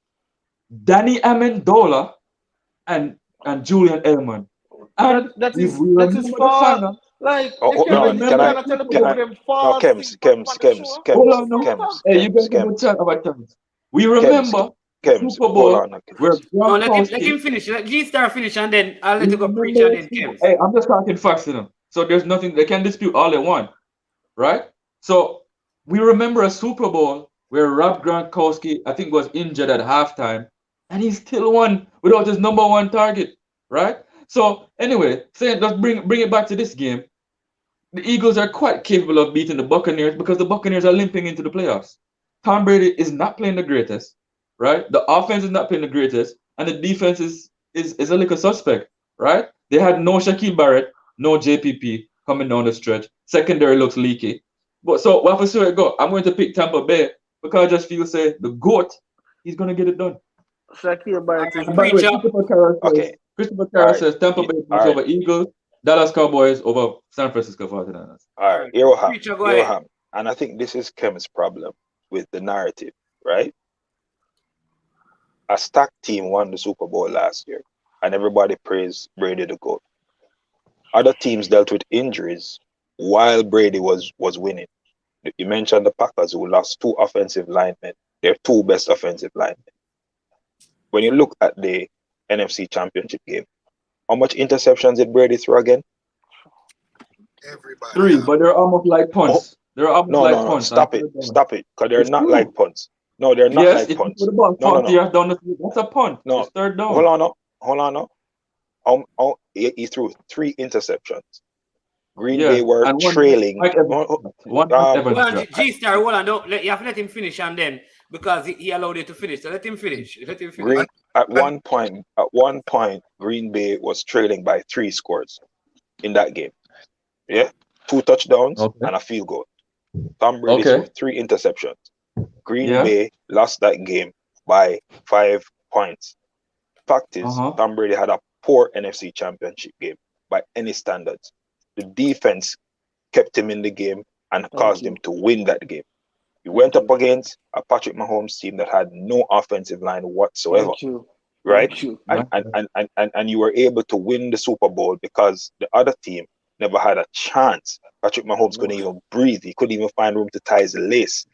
Danny Amendola, and Julian Edelman. And that is far. Like, Kems. Hey, you guys can chat about times. We remember Super Bowl where let him finish. Let G-Star finish and then I'll let you go preach and then Kems. Hey, I'm just talking facts to them. So there's nothing, they can dispute all they want. Right? So we remember a Super Bowl where Rob Gronkowski, I think, was injured at halftime, and he still won without his number 1 target. Right? So anyway, let's bring it back to this game. the Eagles are quite capable of beating the Buccaneers because the Buccaneers are limping into the playoffs. Tom Brady is not playing the greatest, right? The offense is not playing the greatest, and the defense is a little suspect, right? They had no Shaquille Barrett, no JPP coming down the stretch. Secondary looks leaky. But so we'll have to see where it go. I'm going to pick Tampa Bay because I just feel say the GOAT, he's gonna get it done. Shakir Barrett is And by the way, Preacher. Okay. Christopher All Carroll right. says Tampa Bay All points right. over Eagles, Dallas Cowboys over San Francisco 49ers. All right. Here we have. Preacher, go Here we ahead. have. And I think this is Kem's problem with the narrative, right? A stacked team won the Super Bowl last year, and everybody praised Brady the GOAT. Other teams dealt with injuries while Brady was winning. You mentioned the Packers, who lost 2 offensive linemen, their 2 best offensive linemen. When you look at the NFC Championship game, how much interceptions did Brady throw again? Everybody 3, have. but they're almost like punts. They're almost No, like no, no. punts. Stop it. Stop it. Because they're It's not true. like punts. No, they're not Yes, like if you punts. put the ball No, no, 40 no. yards down the field, that's a punt. No. It's third down. Hold on, no. Hold on, no. He threw 3 interceptions. Green Bay were and trailing. Mike Evans Hold on, dropped. G-Star, hold on. Don't let, you have to let him finish and then because he allowed you to finish. So let him finish. Let him finish. At one point, Green Bay was trailing by 3 scores in that game. Yeah, 2 touchdowns and a field goal. Tom Brady threw 3 interceptions. Green Bay lost that game by 5 points. Fact is, Tom Brady had a poor NFC Championship game by any standards. The defense kept him in the game and caused him to win that game. He went up against a Patrick Mahomes team that had no offensive line whatsoever. Right? And you were able to win the Super Bowl because the other team never had a chance. Patrick Mahomes couldn't even breathe. He couldn't even find room to tie his lace.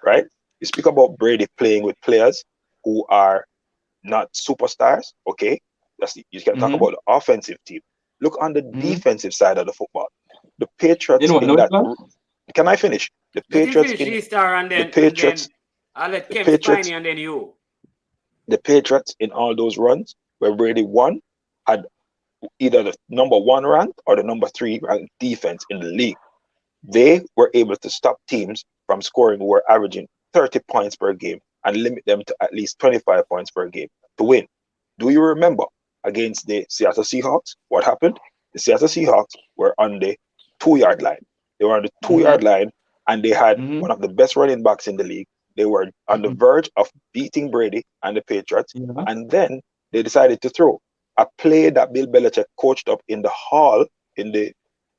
Right? You speak about Brady playing with players who are not superstars. Okay, you can talk about the offensive team. Look on the defensive side of the football. The Patriots Can I finish? The Patriots G-Star and then I'll let Kevin Spiney and then you. The Patriots in all those runs where Brady won had either the number 1 ranked or the number 3 ranked defense in the league. They were able to stop teams from scoring who were averaging 30 points per game and limit them to at least 25 points per game to win. Do you remember against the Seattle Seahawks? What happened? The Seattle Seahawks were on the 2-yard line. They were on the 2-yard line, and they had one of the best running backs in the league. They were on the verge of beating Brady and the Patriots, and then they decided to throw a play that Bill Belichick coached up in the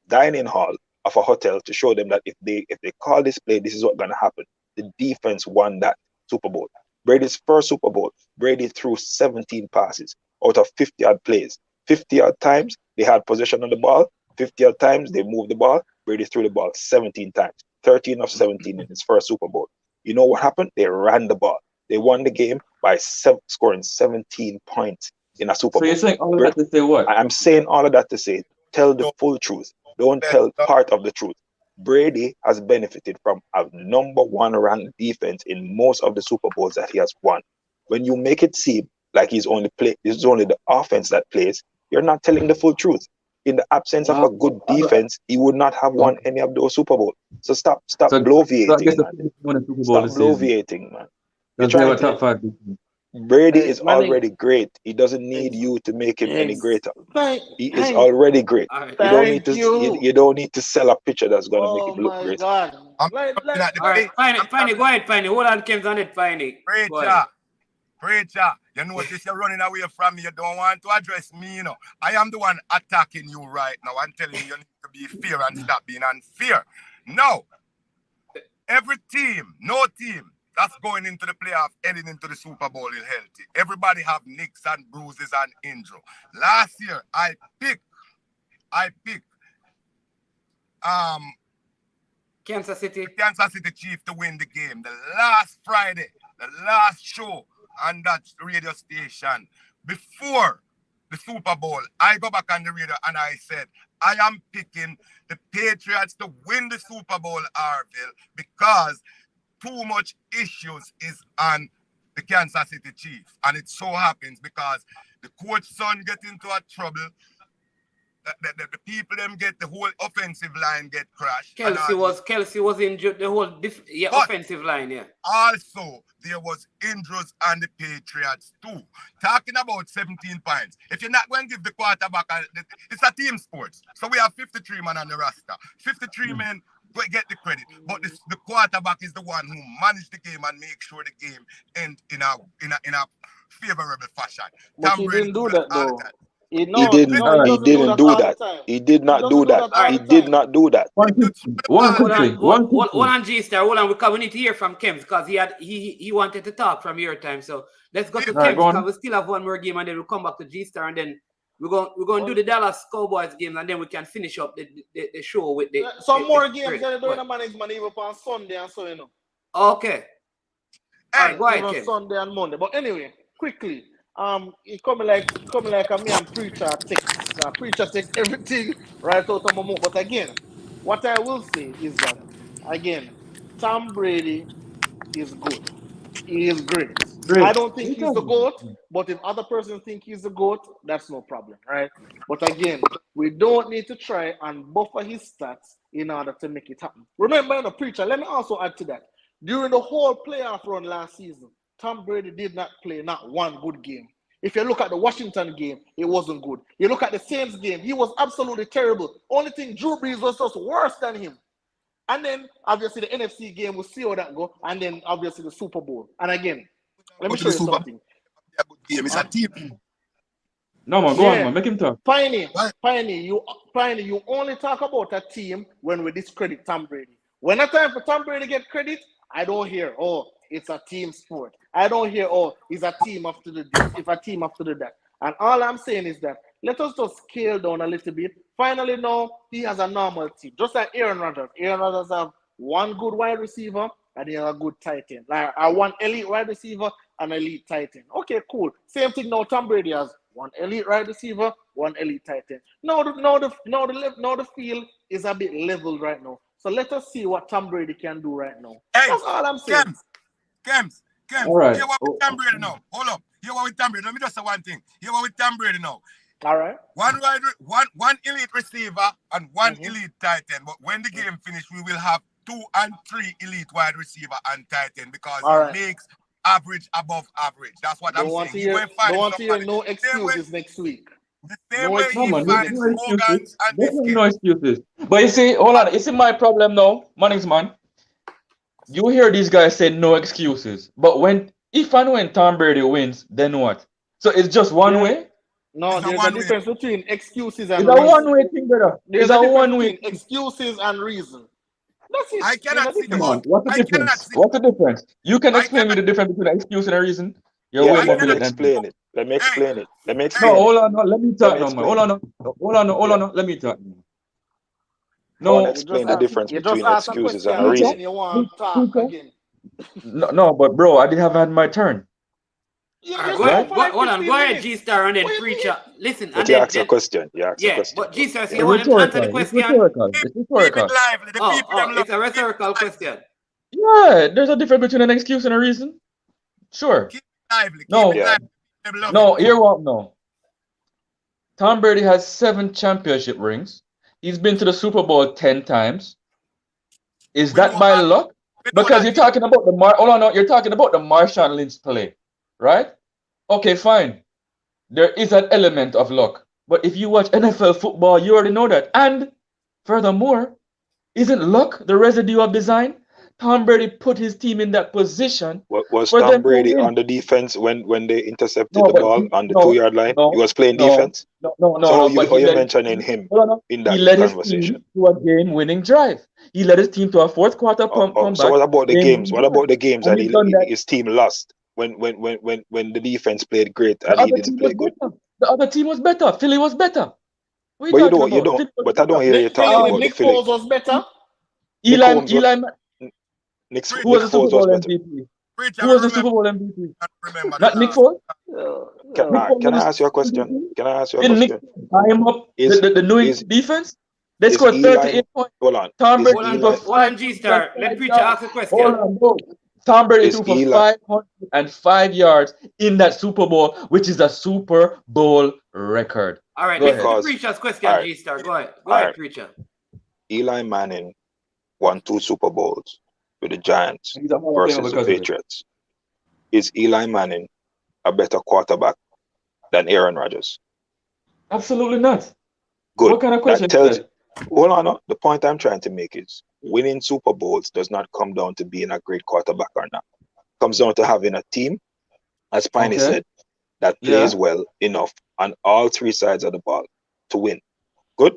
dining hall of a hotel to show them that if they call this play, this is what's going to happen. The defense won that Super Bowl. Brady's first Super Bowl, Brady threw 17 passes out of 50-yard plays. 50-yard times, they had possession of the ball. 50-yard times, they moved the ball. Brady threw the ball 17 times. 13 of 17 in his first Super Bowl. You know what happened? They ran the ball. They won the game by scoring 17 points in a Super Bowl. So you're saying all of that to say what? I'm saying all of that to say, tell the full truth. Don't tell part of the truth. Brady has benefited from a number 1 ranked defense in most of the Super Bowls that he has won. When you make it seem like it's only the offense that plays, you're not telling the full truth. In the absence of a good defense, he would not have won any of those Super Bowls. So stop bloviating, man. Stop bloviating, man. You're trying to. Brady is already great. He doesn't need you to make him any greater. He is already great. You don't need to sell a picture that's gonna make him look great. All right, Piney, go ahead, Piney. Hold on, Kim's on it, Piney. Preacher, you notice you're running away from me. You don't want to address me, you know. I am the one attacking you right now and telling you need to be fair and stop being unfair. No. Every team, no team that's going into the playoff, heading into the Super Bowl is healthy. Everybody have nicks and bruises and injury. Last year, I picked Kansas City Chiefs to win the game. The last Friday, the last show on that radio station before the Super Bowl, I go back on the radio and I said, I am picking the Patriots to win the Super Bowl, Arville, because too much issues is on the Kansas City Chiefs. And it so happens because the coach's son get into a trouble the people them get the whole offensive line get crashed. Kelsey was injured. The whole offensive line. Yeah. Also, there was injuries on the Patriots too. Talking about 17 points. If you're not going to give the quarterback, it's a team sports. So we have 53 men on the roster. 53 men get the credit, but the quarterback is the one who managed the game and make sure the game end in a favorable fashion. But he didn't do that though. He didn't do that. He did not do that. He did not do that. One on G-Star. Hold on, because we need to hear from Kems because he wanted to talk from your time. So let's go to Kems because we still have one more game and then we'll come back to G-Star and then we're going to do the Dallas Cowboys game and then we can finish up the show with the some more games that are doing the management even on Sunday and so you know. Okay. Hey, go ahead, Kems. Sunday and Monday. But anyway, quickly. It coming like a me and preacher text. Preacher text everything right out of my mouth. But again, what I will say is that again, Tom Brady is good. He is great. I don't think he's the GOAT, but if other persons think he's the GOAT, that's no problem, right? But again, we don't need to try and buffer his stats in order to make it happen. Remember, the preacher, let me also add to that. During the whole playoff run last season, Tom Brady did not play not one good game. If you look at the Washington game, it wasn't good. You look at the Saints game, he was absolutely terrible. Only thing, Drew Brees was just worse than him. And then, obviously, the NFC game, we'll see how that go. And then, obviously, the Super Bowl. And again, let me show you something. It's a team. No, man, go on, man. Make him talk. Piney, you only talk about a team when we discredit Tom Brady. When it's time for Tom Brady to get credit, I don't hear, it's a team sport. I don't hear, it's a team after the this, it's a team after the that. And all I'm saying is that let us just scale down a little bit. Finally, now he has a normal team, just like Aaron Rodgers. Aaron Rodgers have one good wide receiver and he has a good tight end. Like one elite wide receiver and elite tight end. Okay, cool. Same thing now. Tom Brady has one elite wide receiver, one elite tight end. Now the field is a bit leveled right now. So let us see what Tom Brady can do right now. Hey, that's all I'm saying. Kems. All right. Here what with Tom Brady now. Hold up. Here what with Tom Brady. Let me just say one thing. Here what with Tom Brady now. All right. One elite receiver and one elite tight end. But when the game finishes, we will have 2 and 3 elite wide receiver and tight end because it makes average above average. That's what I'm saying. Don't want to hear no excuses next week. The same way he finds Hogan and this game. No excuses. But you see, hold on. You see my problem now, Mannings man. You hear these guys say no excuses. But if and when Tom Brady wins, then what? So it's just one way? No, there's a difference between excuses and reason. It's a one-way thing, brother. There's a one-way excuses and reason. That's it. I cannot see Come on. What's the difference? What's the difference? You can explain me the difference between an excuse and a reason. Let me explain it. Let me explain it. No, hold on. No, let me talk now, man. Hold on. Let me talk. No, explain the difference between excuses and a reason. No, but bro, I didn't have had my turn. Hold on, go ahead, G-Star, and then preacher. Listen, but you ask a question. But G-Star, you want to answer the question? It's rhetorical. It's a rhetorical question. Yeah, there's a difference between an excuse and a reason. Sure. No, hear what? No. Tom Brady has 7 championship rings. He's been to the Super Bowl 10 times. Is that by luck? Because you're talking about you're talking about the Marshawn Lynch play, right? Okay, fine. There is an element of luck. But if you watch NFL football, you already know that. And furthermore, isn't luck the residue of design? Tom Brady put his team in that position. Was Tom Brady on the defense when they intercepted the ball on the 2-yard line? He was playing defense? No. So you're mentioning him in that conversation. He led his team to a game-winning drive. He led his team to a fourth quarter comeback. So what about the games? What about the games that his team lost when the defense played great and he didn't play good? The other team was better. Philly was better. But you don't. But I don't hear you talking about Nick Philly. Foles was better. Who was the Super Bowl MVP? Who was the Super Bowl MVP? Not Nick Foles? Can I ask you a question? Didn't Nick tie him up the New England defense? They scored 38 points. Hold on. Tom Brady Hold on, G-Star. Let Preacher ask a question. Hold on, bro. Tom Brady threw for 505 yards in that Super Bowl, which is a Super Bowl record. All right, Go listen ahead. to Because Preacher's question, all right, G-Star. Go ahead. Go all ahead, right. Preacher. Eli Manning won 2 Super Bowls with the Giants He's a Hall of Famer versus the because of it. Patriots. Is Eli Manning a better quarterback than Aaron Rodgers? Absolutely not. Good. What kind of question That is tells that? hold on. No. The point I'm trying to make is winning Super Bowls does not come down to being a great quarterback or not. It comes down to having a team, as Piney Okay. said, that plays Yeah. well enough on all 3 sides of the ball to win. Good.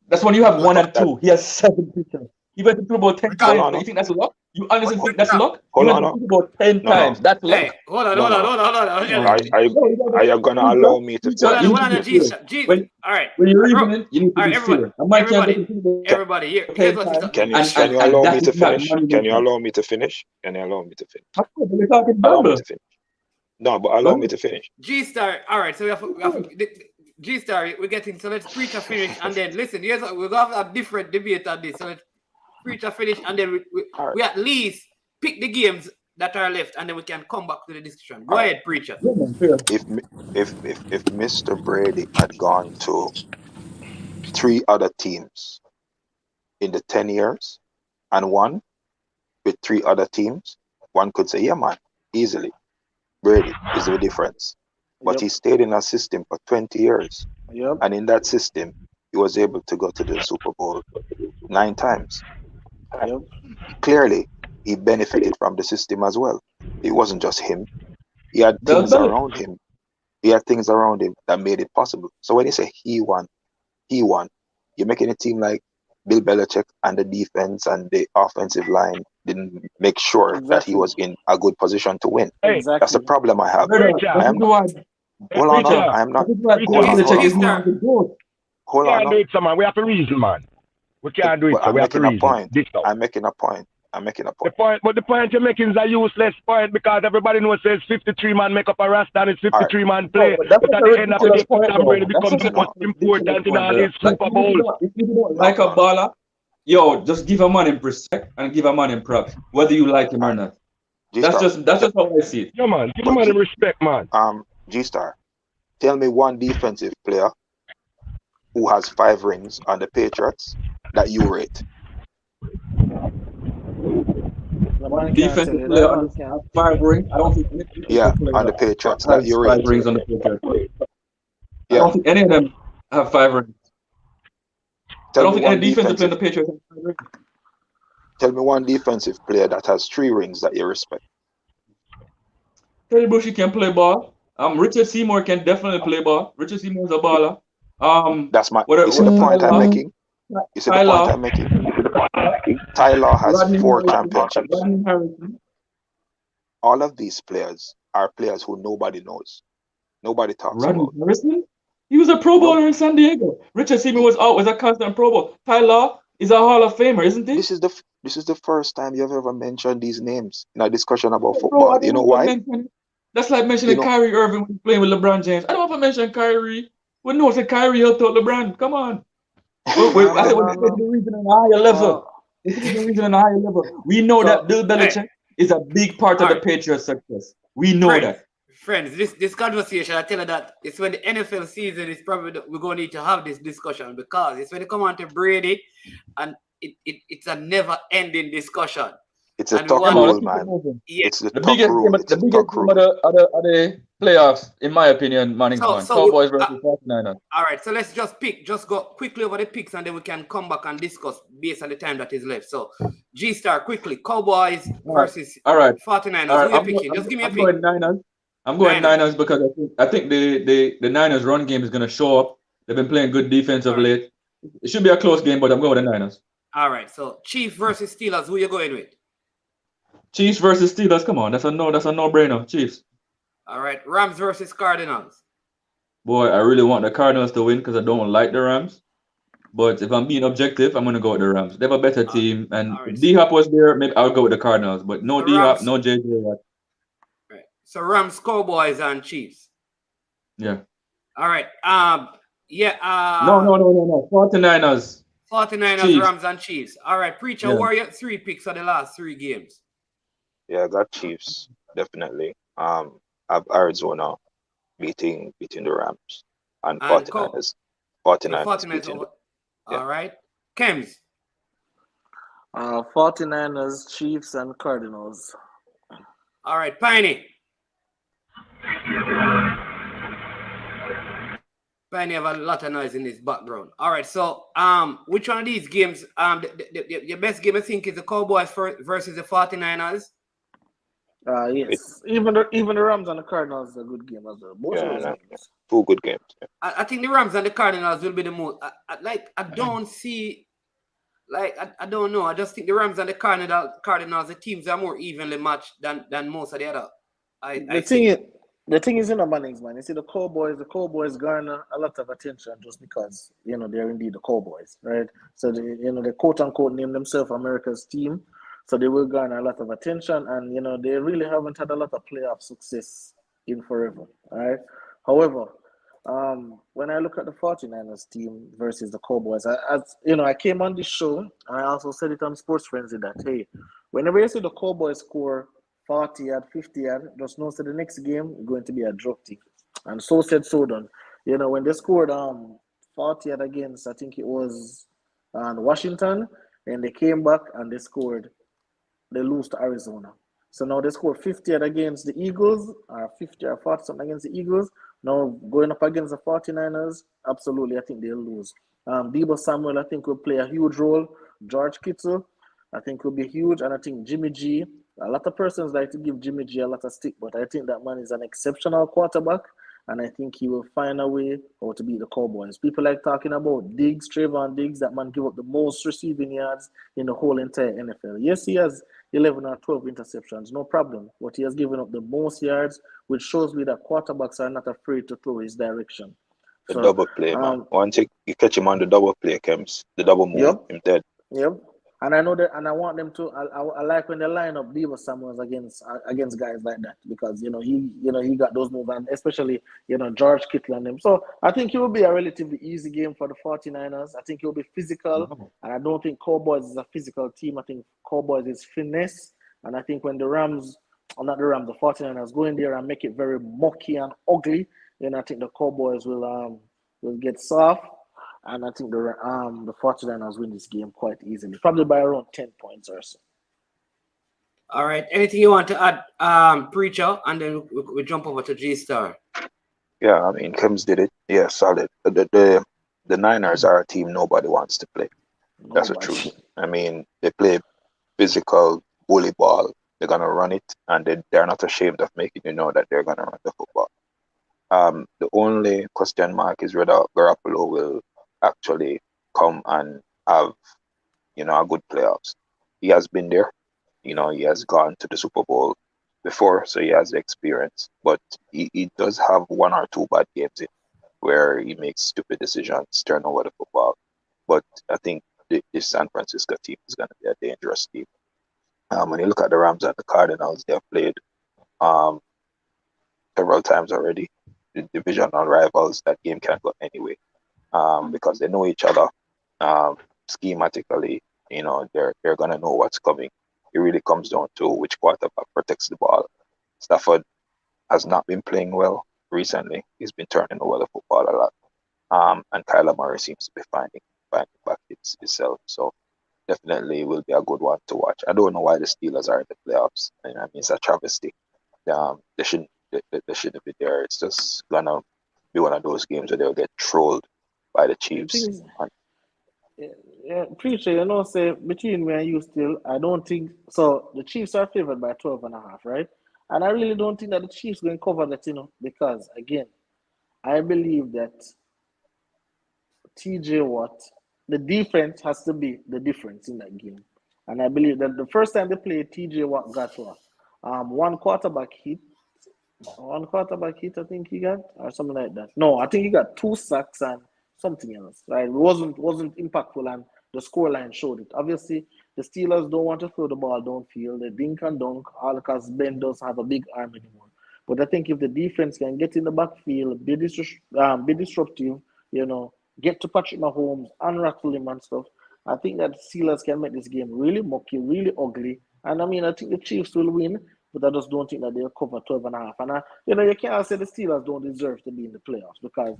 That's when you have 1 and That 2. He has 7 pitchers. He went to Super Bowl 10 Preacher, hold times. on. You No. think that's luck? You honestly what think that's Preacher? luck? He Hold went on. to No. Super Bowl 10 No. times. That's luck? Hey, hold on. No. No. Hold Come on. on, man. No, you Are you gotta gonna Preacher, allow me to Preacher, Hold tell on, you you? hold need on, to be G. fair. G. When All right. you're Bro, reasoning, you need to all right, be fair. A man can't go to Super Bowl everybody, here, here's 10 what he's times, talking. Can you and allow me that to is not finish? Can you monumental. allow me to finish? Can you allow me to finish? Of course, we're talking Allow me Bamba. to finish. No, but Go allow me ahead. to finish. G-Star, all right, so we have G-Star, we're getting, so let's Preacher finish, and then, listen, here's what, we're going to have a different debate on this, so let's Preacher finish, and then All right. we at least pick the games that are left, and then we can come back to the discussion. Go All right. ahead, Preacher. Yeah, man, fair. If Mr. Brady had gone to 3 other teams in the 10 years and won with 3 other teams, one could say, yeah, man, easily. Brady is the difference. But Yep. he stayed in a system for 20 years. Yep. And in that system, he was able to go to the Super Bowl 9 times. Yep. Clearly, he benefited from the system as well. It wasn't just him. He had Bill things Belichick. around him. He had things around him that made it possible. So when you say he won, you're making it seem like Bill Belichick and the defense and the offensive line didn't make sure that he Exactly. was in a good position to win. That's the Exactly. problem I have. Brother, Preacher. I this am is not. why, Hold on, Preacher. I am not. this is why Bill Hold on, hold Belichick on, is known as the GOAT. hold We on. can't No. do it, so man. We have to reason, man. We can't do it, But so I'm we have to making a reason. point. This now. I'm making a point. But the point you're making is a useless point because everybody knows says 53 man make up a roster and it's 53 man play. No, but that's But not at a the end of the ridiculous day, point, Tom Brady though. That's becomes just No. most important in all brother. these Like, Super Bowls. if you don't No, like a no. baller, yo, just give a man in respect and give a man in props, whether you like him All or right. not. G-Star. That's just how I see it. Yeah, man. Give But him the respect, man. G-Star. Tell me one defensive player who has 5 rings on the Patriots that you rate. The man can't tell Defensive you player that, on man the can't. 5 ring. I don't think any Yeah, defensive on the player Patriots that has you 5 rate. rings on the Patriots. I Yeah. don't think any of them have 5 rings. I Tell don't me think any one defensive player in defensive. the Patriots has 5 rings. Tell me one defensive player that has 3 rings that you respect. Terry Bushy can play ball. Richard Seymour can definitely play ball. Richard Seymour is a baller. That's my. What You see the point I'm Tyler, making. You see the point I'm making. Tyler has Rodney 4 Harrison, championships. Rodney Harrison. All of these players are players who nobody knows. Nobody talks Rodney about. Harrison? He was a Pro No, Bowler in San Diego. Richard Seymour was a constant Pro Bowl. Tyler is a Hall of Famer, isn't he? this is the first time you've ever mentioned these names in a discussion about Yeah, bro, I football. You don't know want to why? mention it. That's like You mentioning know, Kyrie Irving when he's playing with LeBron James. I don't want to mention Kyrie. We know that Kyrie helped out LeBron. Come on. I said we're taking the reason on a higher level. We're taking the reason on a higher level. We know that Bill Belichick is a big part of the Patriots' success. We know that. Friends, this conversation, I tell you that it's when the NFL season is probably we're going to need to have this discussion because it's when they come on to Brady and it's a never-ending discussion. it's a And talk one- rule, man. Yeah. It's the The talk biggest rule. game, It's the a biggest talk game rule. of the playoffs, in my opinion, Mannings So- one. so Cowboys you- versus 49ers. All right, so let's just go quickly over the picks and then we can come back and discuss based on the time that is left. So, G-Star, quickly, Cowboys versus All right. 49ers. All Who right. you picking? Just give me a I'm pick. going Niners. I'm going Niners because I think the Niners run game is going to show up. They've been playing good defense of late. It should be a close game, but I'm going with the Niners. All right, so Chiefs versus Steelers. Who you going with? Chiefs versus Steelers. Come on, that's a no-brainer. Chiefs. All right, Rams versus Cardinals. Boy, I really want the Cardinals to win because I don't like the Rams. But if I'm being objective, I'm going to go with the Rams. They have a better team, and if D-Hop was there, maybe I'll go with the Cardinals. But no D-Hop, no JJ Watt. Right. So Rams, Cowboys, and Chiefs. Yeah. All right. No. 49ers. 49ers, Chiefs. Rams, and Chiefs. All right, Preacher, what are your 3 picks for the last 3 games? Yeah, I got Chiefs definitely. I have Arizona beating the Rams and 49ers 49ers 49ers beating over. them. All right. Kems. 49ers, Chiefs, and Cardinals. All right. Piney. Piney have a lot of noise in his background. All right. So, which one of these games, your best game I think is the Cowboys versus the 49ers? Yes. Even the Rams and the Cardinals is a good game as well. Both of those games. Two good games. Yeah. I think the Rams and the Cardinals will be the most. I don't see. I don't know. I just think the Rams and the Cardinals, the teams are more evenly matched than most of the other. The thing is, Mannings, man. You see, the Cowboys garner a lot of attention just because they're indeed the Cowboys, right? So they quote unquote name themselves America's team, so they will garner a lot of attention, and they really haven't had a lot of playoff success in forever, all right? However, when I look at the 49ers team versus the Cowboys, I came on this show and I also said it on Sports Frenzy that, hey, whenever you see the Cowboys score 40 yard, 50 yard, just know that the next game is going to be a drug team. And so said, so done. When they scored 40 yard against, I think it was Washington, and they came back and they lose to Arizona. So now they scored 50 yard against the Eagles, or 50 or 40 something against the Eagles. Now going up against the 49ers, absolutely, I think they'll lose. Deebo Samuel, I think, will play a huge role. George Kittle, I think, will be huge. And I think Jimmy G, a lot of persons like to give Jimmy G a lot of stick, but I think that man is an exceptional quarterback, and I think he will find a way how to beat the Cowboys. People like talking about Diggs, Trayvon Diggs, that man give up the most receiving yards in the whole entire NFL. Yes, he has 11 or 12 interceptions, no problem, but he has given up the most yards, which shows me that quarterbacks are not afraid to throw his direction. The double play, man. Once you catch him on the double play, Kems, the double move, him dead. Yep. And I know that, and I want them to. I like when they line up Deebo Samuels against guys like that, because he got those moves, and especially George Kittle and them. So I think it will be a relatively easy game for the 49ers. I think it will be physical, and I don't think Cowboys is a physical team. I think Cowboys is finesse, and I think when the 49ers go in there and make it very mucky and ugly, then I think the Cowboys will get soft. And I think the 49ers win this game quite easily, probably by around 10 points or so. All right. Anything you want to add, Preacher? And then we jump over to G-Star. Yeah, I mean, Kems did it. Yeah, solid. The Niners are a team nobody wants to play. That's the truth. I mean, they play physical bully ball. They're going to run it, and they're not ashamed of making you know that they're going to run the football. The only question mark is whether Garoppolo will actually come and have, a good playoffs. He has been there, he has gone to the Super Bowl before, so he has the experience. But he does have one or two bad games where he makes stupid decisions, turn over the football. But I think this San Francisco team is going to be a dangerous team. When you look at the Rams and the Cardinals, they have played several times already. The divisional rivals, that game can't go anyway. Because they know each other schematically, they're gonna know what's coming. It really comes down to which quarterback protects the ball. Stafford has not been playing well recently. He's been turning over the football a lot. And Kyler Murray seems to be finding back himself. So definitely will be a good one to watch. I don't know why the Steelers are in the playoffs. I mean, it's a travesty. They shouldn't be there. It's just gonna be one of those games where they'll get trolled by the Chiefs. Preacher, say between me and you still, I don't think so. The Chiefs are favored by 12.5, right? And I really don't think that the Chiefs going to cover that, because again, I believe that TJ Watt, the defense has to be the difference in that game. And I believe that the first time they played, TJ Watt got one quarterback hit, I think he got, or something like that. No, I think he got 2 sacks and something else. Right? It wasn't impactful, and the scoreline showed it. Obviously, the Steelers don't want to throw the ball downfield. They dink and dunk, all because Ben doesn't have a big arm anymore. But I think if the defense can get in the backfield, be disruptive, get to Patrick Mahomes, unravel him and stuff, I think that the Steelers can make this game really mucky, really ugly. And I mean, I think the Chiefs will win, but I just don't think that they'll cover 12.5. And you can't say the Steelers don't deserve to be in the playoffs, because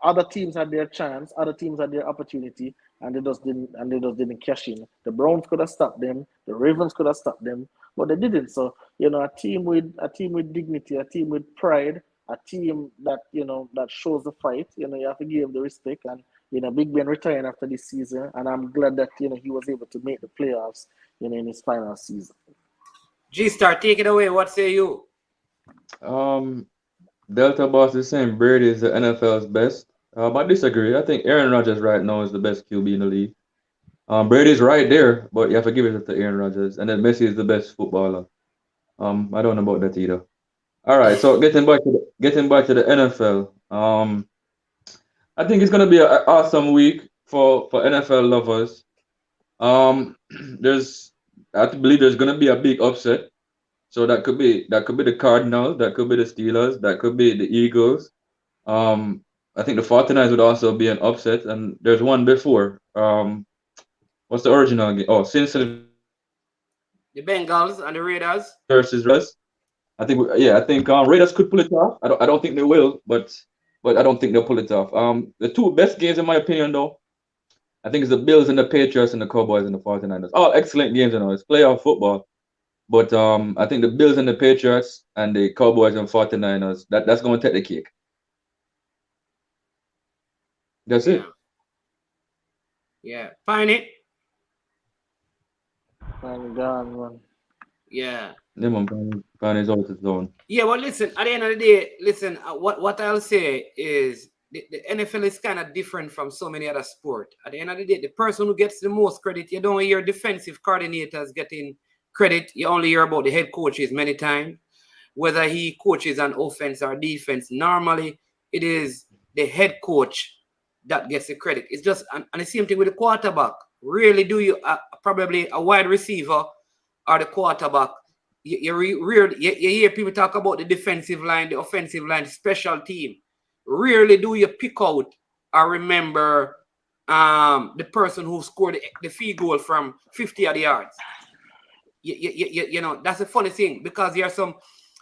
Other teams had their chance, other teams had their opportunity, and they just didn't cash in. The Browns could have stopped them, the Ravens could have stopped them, but they didn't. So, a team with dignity, a team with pride, a team that that shows the fight, you have to give them the respect. And Big Ben retiring after this season, and I'm glad that he was able to make the playoffs, in his final season. G-Star, take it away. What say you? Delta Boss is saying Brady is the NFL's best. I disagree. I think Aaron Rodgers right now is the best QB in the league. Brady's right there, but you have to give it to Aaron Rodgers. And then Messi is the best footballer. I don't know about that either. All right, so getting back to the NFL. I think it's gonna be an awesome week for NFL lovers. I believe there's gonna be a big upset. So that could be the Cardinals, that could be the Steelers, that could be the Eagles. I think the 49ers would also be an upset, and there's one before. What's the original game? Oh, Cincinnati. The Bengals and the Raiders versus Raiders. I think Raiders could pull it off. I don't think they will, but I don't think they'll pull it off. The two best games in my opinion, though, I think it's the Bills and the Patriots and the Cowboys and the 49ers. All excellent games, It's playoff football. But I think the Bills and the Patriots and the Cowboys and 49ers, that's going to take the cake. That's it. Yeah. Find it. Gone, man. Yeah. Yeah, man. Find his out his zone. Yeah, well, listen, at the end of the day, what I'll say is the NFL is kind of different from so many other sports. At the end of the day, the person who gets the most credit, you don't hear defensive coordinators getting credit. You only hear about the head coaches many times, whether he coaches on offense or defense. Normally, it is the head coach that gets the credit. It's just, and the same thing with the quarterback. Rarely do you, probably a wide receiver or the quarterback, you hear people talk about the defensive line, the offensive line, special team. Rarely do you pick out or remember the person who scored the field goal from 50 odd yards. That's a funny thing, because there are some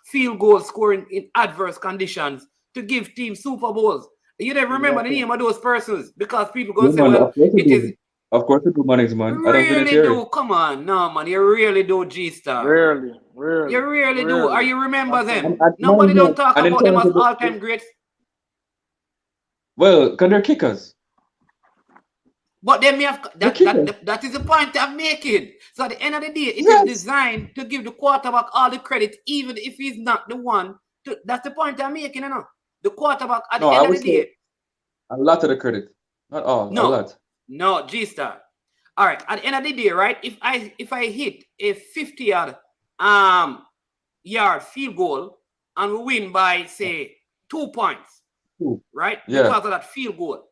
field goal scoring in adverse conditions to give teams Super Bowls. You never remember the name of those persons, because people go say, well, it is. Of course, it do, Mannings, man. Really do. Come on, no, man. You really do, G-Star. Really. You really do. Or you remember them? Nobody don't talk about them as all-time greats. Well, because they're kickers. But they may have that is the point I'm making. So at the end of the day, it is designed to give the quarterback all the credit, even if he's not the one. That's the point I'm making, The quarterback at the end of the day. A lot of the credit. Not all. A lot. No, G-Star. All right. At the end of the day, right? If I hit a 50-yard field goal and we win by, say, 2 points, right? Yeah. Because of that field goal.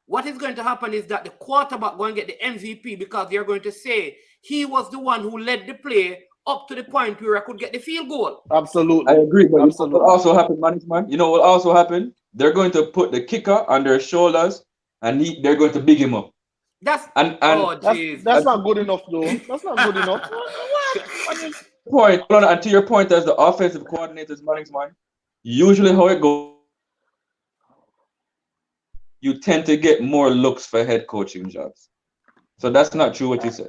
What is going to happen is that the quarterback going to get the MVP, because they're going to say he was the one who led the play up to the point where I could get the field goal. Absolutely. I agree. But what will also happen, man? You know what will also happen? They're going to put the kicker on their shoulders and they're going to big him up. That's not good enough, though. That's not good enough. Point. And to your point, as the offensive coordinators, Mannings, man, usually how it goes, you tend to get more looks for head coaching jobs. So that's not true what you said.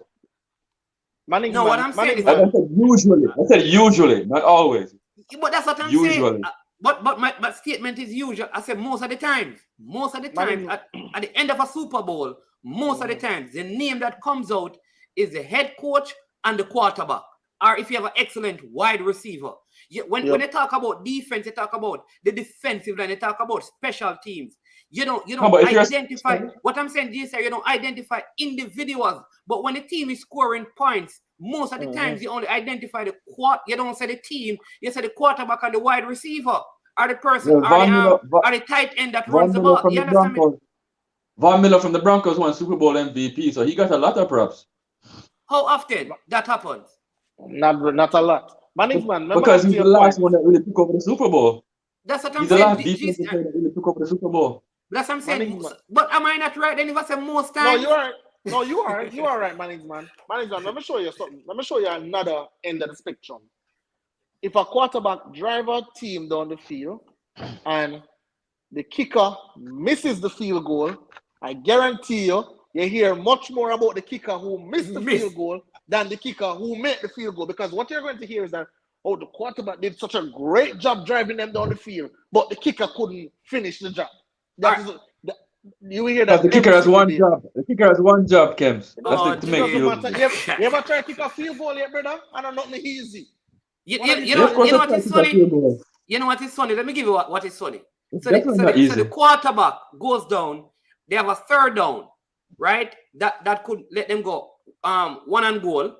What I'm saying is I said usually, not always. But that's what I'm saying. But my statement is usual. I said most of the time, at the end of a Super Bowl, most of the times, the name that comes out is the head coach and the quarterback. Or if you have an excellent wide receiver. When they talk about defense, they talk about the defensive line, they talk about special teams. You don't identify what I'm saying, you don't identify individuals. But when the team is scoring points, most of the times you only identify you don't say the team, you say the quarterback and the wide receiver, or the person, or the tight end that runs the ball. You understand me? Von Miller from the Broncos won Super Bowl MVP, so he got a lot of props. How often that happens? Not a lot. Because he's the last one that really took over the Super Bowl. That's what I'm saying. He's the last defensive player that really took over the Super Bowl. That's what I'm saying. But am I not right? Then if I say most times. No, you are. You are right, Mannings, man. Mannings, man, let me show you something. Let me show you another end of the spectrum. If a quarterback drive a team down the field and the kicker misses the field goal, I guarantee you hear much more about the kicker who missed the field goal than the kicker who made the field goal. Because what you're going to hear is that, oh, the quarterback did such a great job driving them down the field, but the kicker couldn't finish the job. You hear that? Because the kicker has one job. The kicker has one job, Kems. That's to make you ever try to kick a field goal yet, brother? I don't know nothing easy. You know what is funny? You know what is funny? Let me give you what is funny. So the quarterback goes down. They have a third down, right? That could let them go 1 and goal.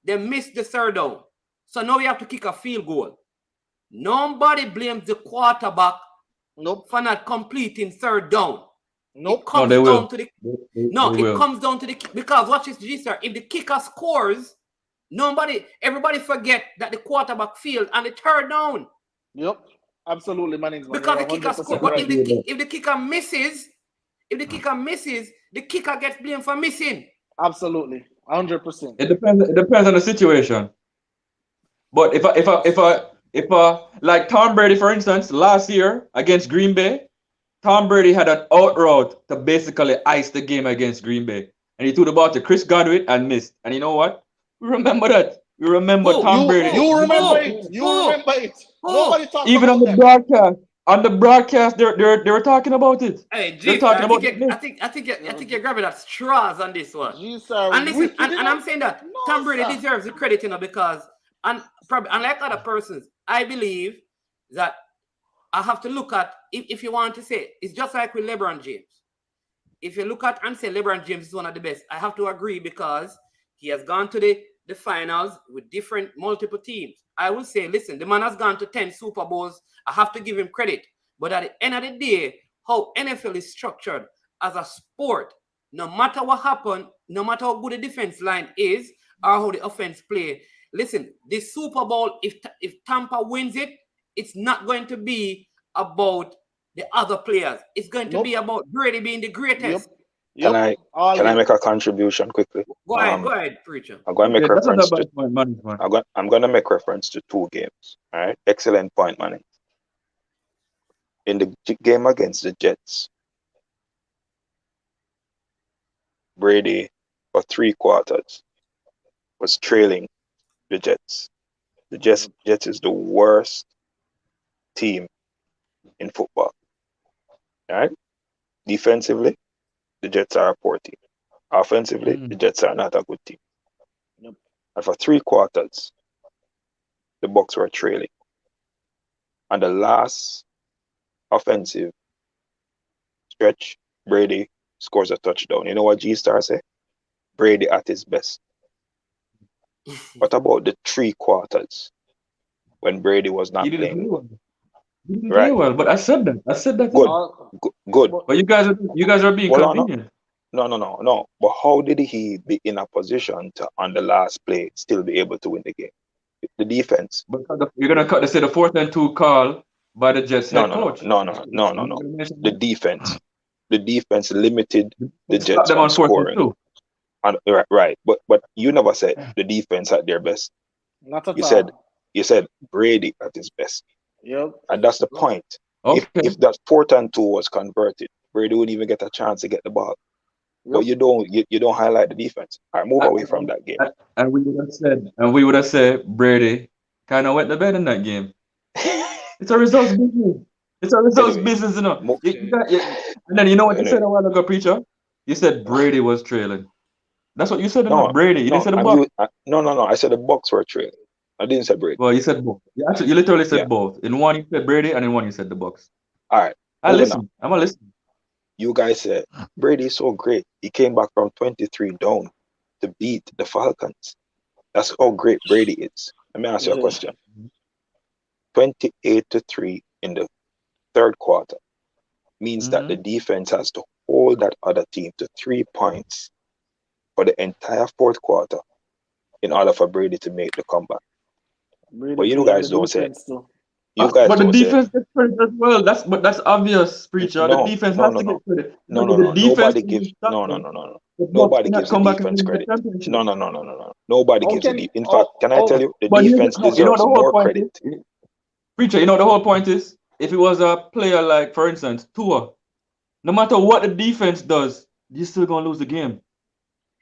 They missed the third down. So now we have to kick a field goal. Nobody blames the quarterback for not completing third down. It comes down to the comes down to the because watch this, G-Star. If the kicker scores, everybody forget that the quarterback failed on the third down. Yep, absolutely, Mannings. Because the kicker scored. But if the kicker misses, the kicker gets blamed for missing. Absolutely, 100%. It depends on the situation. But if like Tom Brady, for instance, last year against Green Bay, Tom Brady had an out route to basically ice the game against Green Bay. And he threw the ball to Chris Godwin and missed. And you know what? We remember that. We remember Tom Brady. You remember it. Remember it. Nobody talks even about on the broadcast. On the broadcast, they were talking about it. Hey, G, I think you're grabbing at straws on this one. And listen, and I'm saying that Tom Brady deserves the credit, because and probably unlike other persons, I believe that I have to look at if you want to say it's just like with LeBron James. If you look at and say LeBron James is one of the best, I have to agree because he has gone to the finals with different multiple teams. I will say, listen, the man has gone to 10 Super Bowls. I have to give him credit. But at the end of the day, how NFL is structured as a sport, no matter what happens, no matter how good the defense line is or how the offense play, listen, this Super Bowl, if Tampa wins it, it's not going to be about the other players. It's going to be about Brady being the greatest. Can I make a contribution quickly? Go ahead, preacher. I'm going to make reference to. I'm going to make reference to 2 games. All right, excellent point, Mannings. In the game against the Jets, Brady for 3 quarters was trailing the Jets. The Jets is the worst team in football. All right, defensively, the Jets are a poor team. Offensively, the Jets are not a good team. Yep. And for 3 quarters, the Bucs were trailing. And the last offensive stretch, Brady scores a touchdown. You know what G-Star say? Brady at his best. What about the 3 quarters when Brady was not playing? You didn't play well, but I said that. Good. But you guys are being convenient. No. But how did he be in a position to, on the last play, still be able to win the game? The defense. Because you're gonna cut the 4th and 2 call by the Jets head coach. No. The defense limited the Jets them on scoring. And, right. But you never said the defense at their best. Not at all. You said Brady at his best. Yep. And that's the point. Okay. If that 4th and 2 was converted, Brady wouldn't even get a chance to get the ball. Yep. But you don't highlight the defense. All right, move away from that game. And we would have said Brady kind of went to bed in that game. It's a results business. It's a results business, And then you know what you said a while ago, preacher? You said Brady was trailing. That's what you said about Brady. You didn't say the Bucs. No. I said the Bucs were trailing. I didn't say Brady. Well, you said both. You literally said both. In one you said Brady, and in one you said the Bucs. All right. I'm gonna listen. You guys said Brady is so great. He came back from 23 down to beat the Falcons. That's how great Brady is. Let me ask you a question. 28-3 in the 3rd quarter means that the defense has to hold that other team to 3 points for the entire 4th quarter in order for Brady to make the comeback. But you guys don't say it. But the defense gets credit as well. That's obvious, preacher. The defense has to get credit. Nobody gives Nobody gives the defense credit. No. Nobody gives the defense. In fact, can I tell you, the defense deserves more credit. Preacher, you know the whole point is if it was a player like, for instance, Tua, no matter what the defense does, you're still gonna lose the game.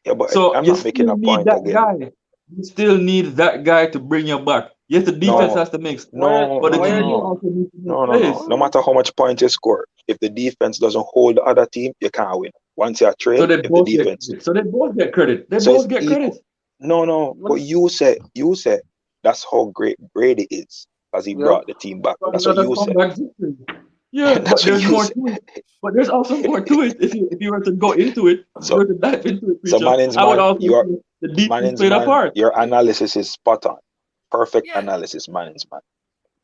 Yeah, but So I'm you not making still a need point that again. guy. You still need that guy to bring you back. Yes, the defense No, has to make steps, no, but the no, Why are defense you? no, also needs to make no, no, no. plays. No matter how much points you score, if the defense doesn't hold the other team, you can't win. Once you're So trail, they if the both get defense, credit. So they both get credit. They so it's both get equal. credit. No, no. But What? you said that's how great Brady is, because he Yeah. brought the team back. But That's what another you said. comeback victory. Yeah, That's but what there's you more said. to it. But there's also more to it. If you were to go into it, if you So, were to dive into it, so preacher, I would also your say the defense Mannings played a man, part. your analysis is spot on. Perfect Yeah, analysis, Mannings man.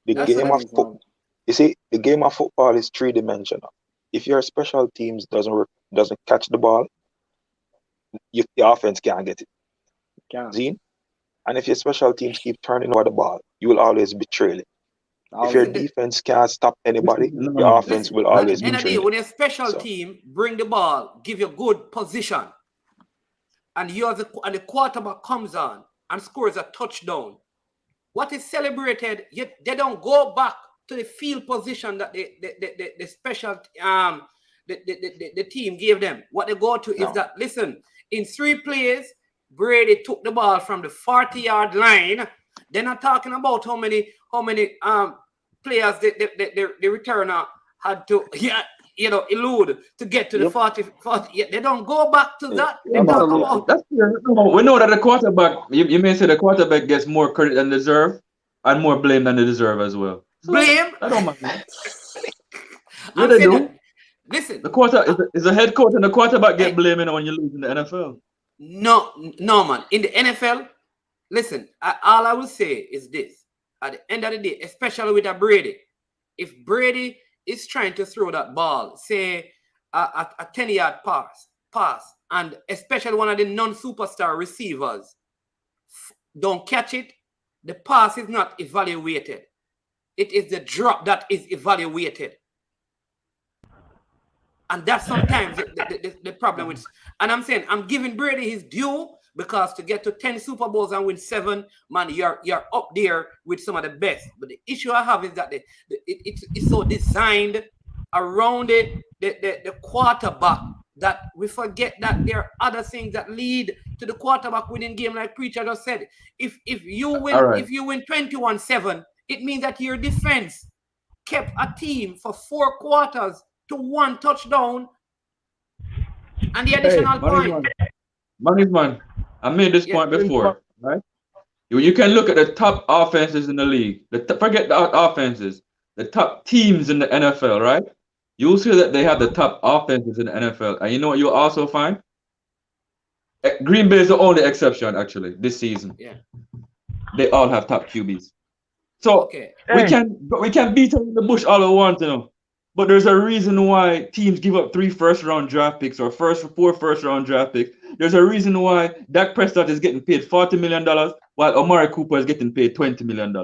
The that's Yes, what game it, of Mannings, foot, man. you see, the game of football is three-dimensional. If your special teams doesn't catch the ball, your offense can't get it. Can't. Zine? And if your special teams keep turning over the ball, you will always be trailing. If your listen. Always. defense can't stop anybody, No, your offense Listen. will At the always be end of the day, trailing. when your special So team bring the ball, give you good position, and and the quarterback comes on and scores a touchdown, what is celebrated? Yet they don't go back to the field position that the special the team gave them. What they go to is no. that, listen, in 3 plays, Brady took the ball from the 40-yard line. They're not talking about how many players the returner had to elude to get to the Yep. 40. Yeah, they don't go back to Yeah, that. They but talk Absolutely. about that's clear. No, we know that the quarterback. You may say the quarterback gets more credit than deserve, and more blame than they deserve as well. So blame. I don't mind. Yeah, I'm they saying that. do. Listen, The quarter is a head coach, and the quarterback get hey, blamed when you lose in the NFL. no, man. In the NFL, listen, all I will say is this. At the end of the day, especially with a Brady, if Brady is trying to throw that ball, say a 10-yard pass, and especially one of the non-superstar receivers don't catch it, the pass is not evaluated. It is the drop that is evaluated. And that's sometimes the problem with. And I'm saying I'm giving Brady his due, because to get to 10 Super Bowls and win 7, man, you're up there with some of the best. But the issue I have is that it's so designed around the quarterback that we forget that there are other things that lead to the quarterback winning game, like Preacher just said. If you All win right. if you win 21-7, it means that your defense kept a team for 4 quarters to 1 touchdown and the Hey, additional Mannings point. man. Mannings man. I made this Yeah. point before, right? You can look at the top offenses in the league. Forget the offenses. The top teams in the NFL, right? You'll see that they have the top offenses in the NFL. And you know what you'll also find? Green Bay is the only exception, actually, this season. Yeah. They all have top QBs. So Okay. we can beat them in the bush all we want, But there's a reason why teams give up 3 first-round draft picks or 4 first-round draft picks. There's a reason why Dak Prescott is getting paid $40 million while Amari Cooper is getting paid $20 million.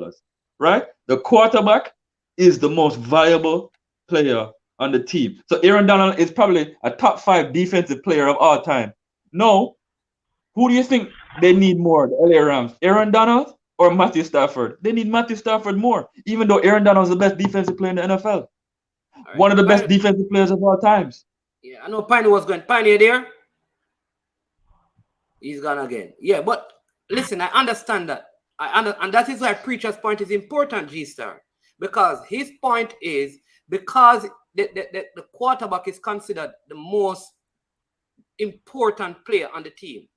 Right? The quarterback is the most valuable player on the team. So Aaron Donald is probably a top 5 defensive player of all time. No. Who do you think they need more, the LA Rams? Aaron Donald or Matthew Stafford? They need Matthew Stafford more, even though Aaron Donald is the best defensive player in the NFL. All One right. of the best defensive players of all times. Yeah, I know Pioneer was going. Pioneer there. He's gone again. Yeah, but listen, I understand that. And that is why Preacher's point is important, G-Star. Because his point is, because the quarterback is considered the most important player on the team,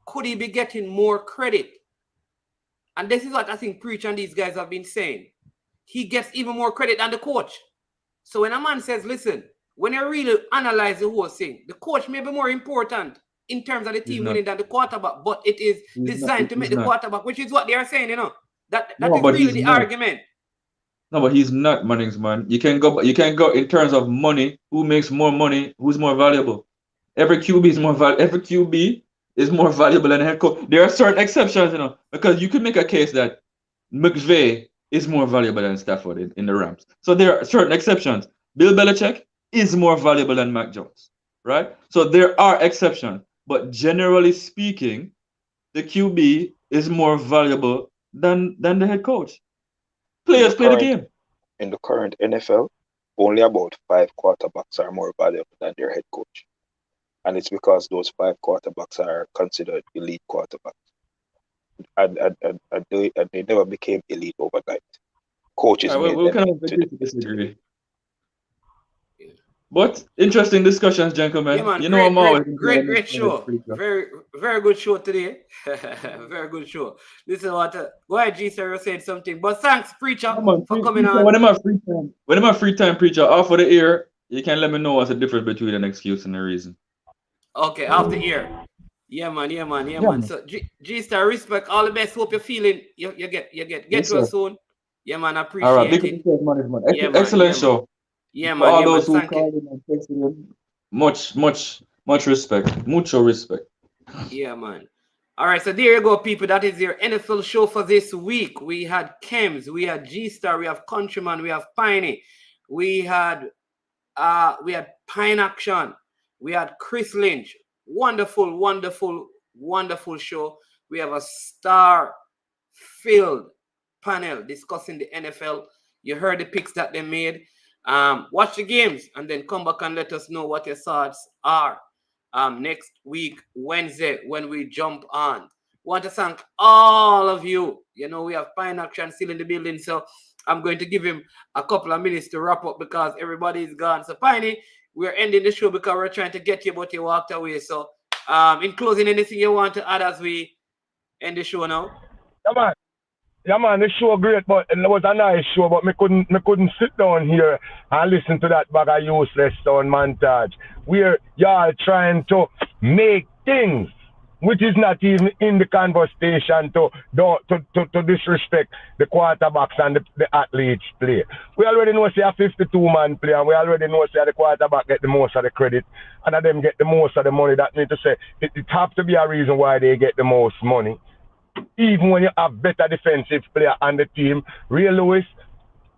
could he be getting more credit? And this is what I think Preacher and these guys have been saying. He gets even more credit than the coach. So when a man says, listen, when you really analyze the whole thing, the coach may be more important in terms of the team winning than the quarterback, but it is designed to make the quarterback, which is what they are saying, That is really the argument. No, but he's not, Mannings, man. You can go in terms of money. Who makes more money? Who's more valuable? Every QB is more valuable. Every QB is more valuable than a head coach. There are certain exceptions, because you could make a case that McVay is more valuable than Stafford in the Rams. So there are certain exceptions. Bill Belichick is more valuable than Mac Jones, right? So there are exceptions, but generally speaking, the QB is more valuable than the head coach. Players play the game. in the current NFL, only about 5 quarterbacks are more valuable than their head coach. And it's because those 5 quarterbacks are considered elite quarterbacks. And they never became elite overnight. Coaches made we them kind of into agree to disagree. But interesting discussions, gentlemen. Yeah, man, You know, I'm always great show. Very good show today. Very good show. Listen, what? Go ahead, G. Sir, you said something. But thanks, preacher, for coming on. When I'm a free time preacher off of the air, you can let me know what's the difference between an excuse and a reason. Okay, off the air. Yeah, man. So G Star, respect, all the best. Hope you're feeling you get Yes, well sir. soon. Yeah, man, I All right, appreciate big it. up yourself, man. Yeah, man. Excellent show. Yeah, For man. all Yeah, man. those who Thank you. called in and texted in, much respect. Mucho respect. Yeah, man. All right, so there you go, people. That is your NFL show for this week. We had Kems, we had G Star, we have Countryman, we have Piney, we had Pine Action, we had Chris Lynch. Wonderful show. We have a star-filled panel discussing the NFL. You heard the picks that they made. Watch the games and then come back and let us know what your thoughts are. Next week, Wednesday, when we jump on. Want to thank all of you. You know, we have Pine Action still in the building, so I'm going to give him a couple of minutes to wrap up because everybody is gone. So, Piney, we're ending the show because we're trying to get you, but you walked away. So, in closing, anything you want to add as we end the show now? Yeah, man, the show great, but it was a nice show, but me couldn't sit down here and listen to that bag of useless sound montage where y'all trying to make things which is not even in the conversation to disrespect the quarterbacks and the athletes play. We already know say a 52-man play, and we already know say the quarterback get the most of the credit and them get the most of the money. That means to say it have to be a reason why they get the most money. Even when you have better defensive player on the team, Ray Lewis,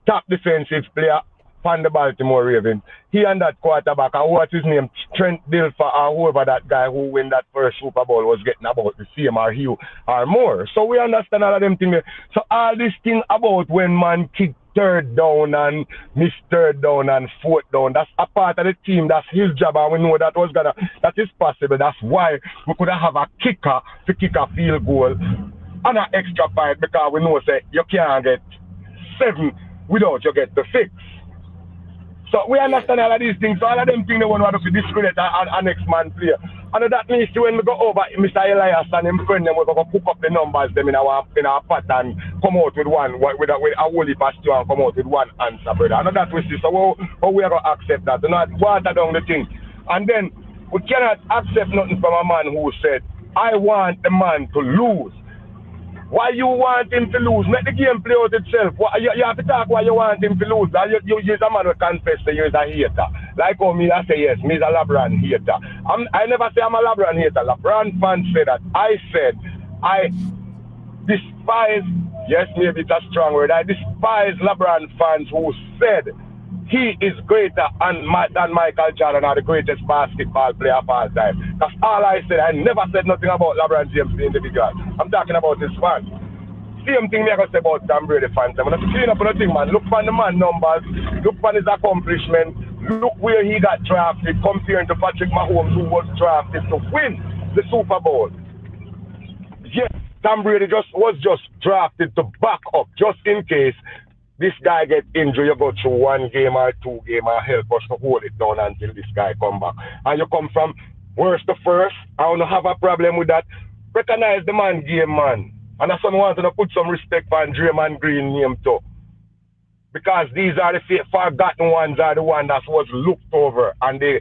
top defensive player on the Baltimore Ravens. He and that quarterback, and what's his name, Trent Dilfer, or whoever that guy who win that first Super Bowl was getting about the same or Hugh or more. So we understand all of them things. So all this thing about when man kick third down and miss third down and fourth down, that's a part of the team. That's his job, and we know that is possible. That's why we could have a kicker to kick a field goal and an extra point, because we know say you can't get 7 without you get the 6. So we understand all of these things. So all of them things they want to discredit a next man player. And that means when we go over Mr. Elias and him friend, then we're going to cook up the numbers them in our pattern, come out with one, with a whole heap of stew and come out with one answer, brother. And that we see. So how we are going to accept that? Do not water down the thing. And then we cannot accept nothing from a man who said, I want the man to lose. Why you want him to lose? Make the game play out itself. You have to talk why you want him to lose. You're a man who confess that you're a hater. Like how me, I say yes, me is a LeBron hater. I never say I'm a LeBron hater. LeBron fans say that. I said I despise, yes, maybe it's a strong word, I despise LeBron fans who said he is greater than Michael Jordan or the greatest basketball player of all time. That's all I said. I never said nothing about LeBron James, the individual. I'm talking about his fans. Same thing I say about Tom Brady fans. I'm going to clean up on the thing, man. Look for the man numbers. Look for his accomplishments. Look where he got drafted compared to Patrick Mahomes, who was drafted to win the Super Bowl. Yes, Tom Brady was just drafted to back up, just in case this guy get injured, you go through 1 game or 2 games and help us to hold it down until this guy come back. And you come from worst to first. I don't have a problem with that. Recognize the man game, man. And that's why I want to put some respect for Draymond Green name too. Because these are the forgotten ones, are the ones that was looked over and they,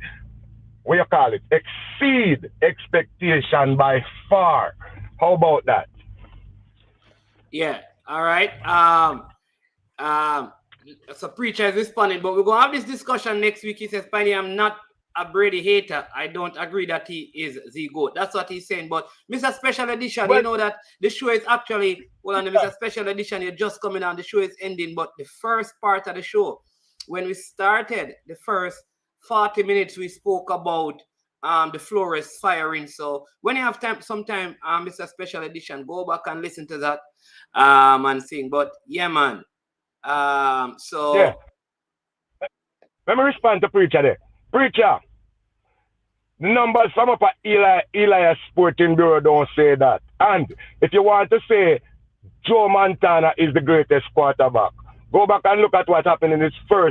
what you call it, exceed expectation by far. How about that? Yeah, all right. So preacher is responding, but we're gonna have this discussion next week. He says, Piney, I'm not a Brady hater. I don't agree that he is the GOAT. That's what he's saying. But Mr. Special Edition, you know that the show is actually, well, on the Mr. Special Edition, you're just coming on, the show is ending, but the first part of the show, when we started the first 40 minutes, we spoke about the Flores firing. So when you have time, sometime, Mr. Special Edition, go back and listen to that and sing. But yeah, man. So Yeah. Let me respond to Preacher there. Preacher, the numbers from up at Elias Sporting Bureau don't say that. And if you want to say Joe Montana is the greatest quarterback, go back and look at what happened in his three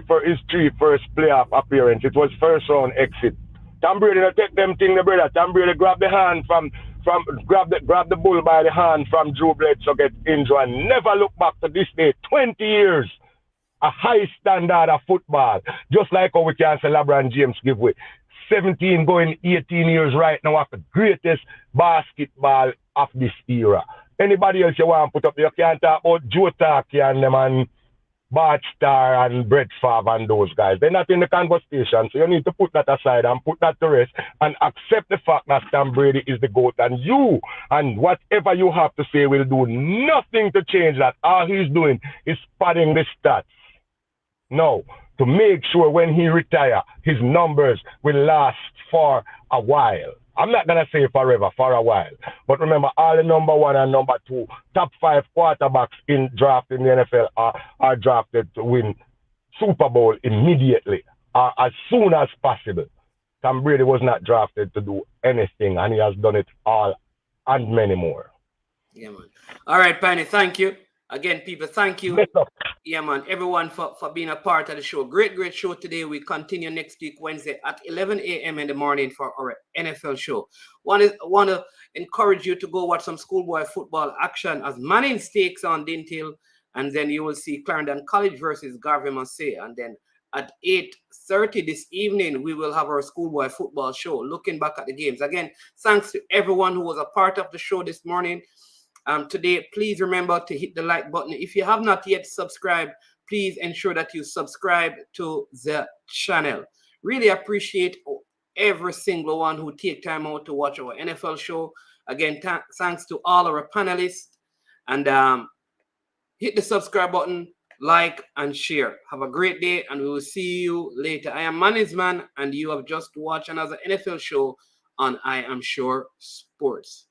first playoff appearance. It was first round exit. Tom Brady take them thing, the brother. Tom Brady grab the hand grab the bull by the hand from Drew Bledsoe, get injured, and never look back to this day. 20 years. A high standard of football. Just like how we can say LeBron James give way. 17 going 18 years right now of the greatest basketball of this era. Anybody else you want to put up, you can't talk about Joe Taki and them and Bart Starr and Brett Favre and those guys. They're not in the conversation, so you need to put that aside and put that to rest and accept the fact that Tom Brady is the GOAT, and you and whatever you have to say will do nothing to change that. All he's doing is padding the stats. No, to make sure when he retire, his numbers will last for a while. I'm not going to say forever, for a while. But remember, all the number 1 and number 2, top 5 quarterbacks in draft in the NFL are drafted to win Super Bowl immediately, as soon as possible. Tom Brady was not drafted to do anything, and he has done it all and many more. Yeah, man. All right, Penny, thank you. Again, people, thank you. Yeah, man. Everyone for being a part of the show. Great show today. We continue next week, Wednesday at 11 a.m. in the morning for our NFL show. Want to encourage you to go watch some schoolboy football action as Mannings takes on Dintil, and then you will see Clarendon College versus Garvey Massey. And then at 8:30 this evening, we will have our schoolboy football show, looking back at the games. Again, thanks to everyone who was a part of the show this morning. Today, please remember to hit the like button. If you have not yet subscribed, please ensure that you subscribe to the channel. Really appreciate every single one who take time out to watch our NFL show. Again, thanks to all our panelists. And hit the subscribe button, like, and share. Have a great day, and we will see you later. I am Mannings Man, and you have just watched another NFL show on I Am Sure Sports.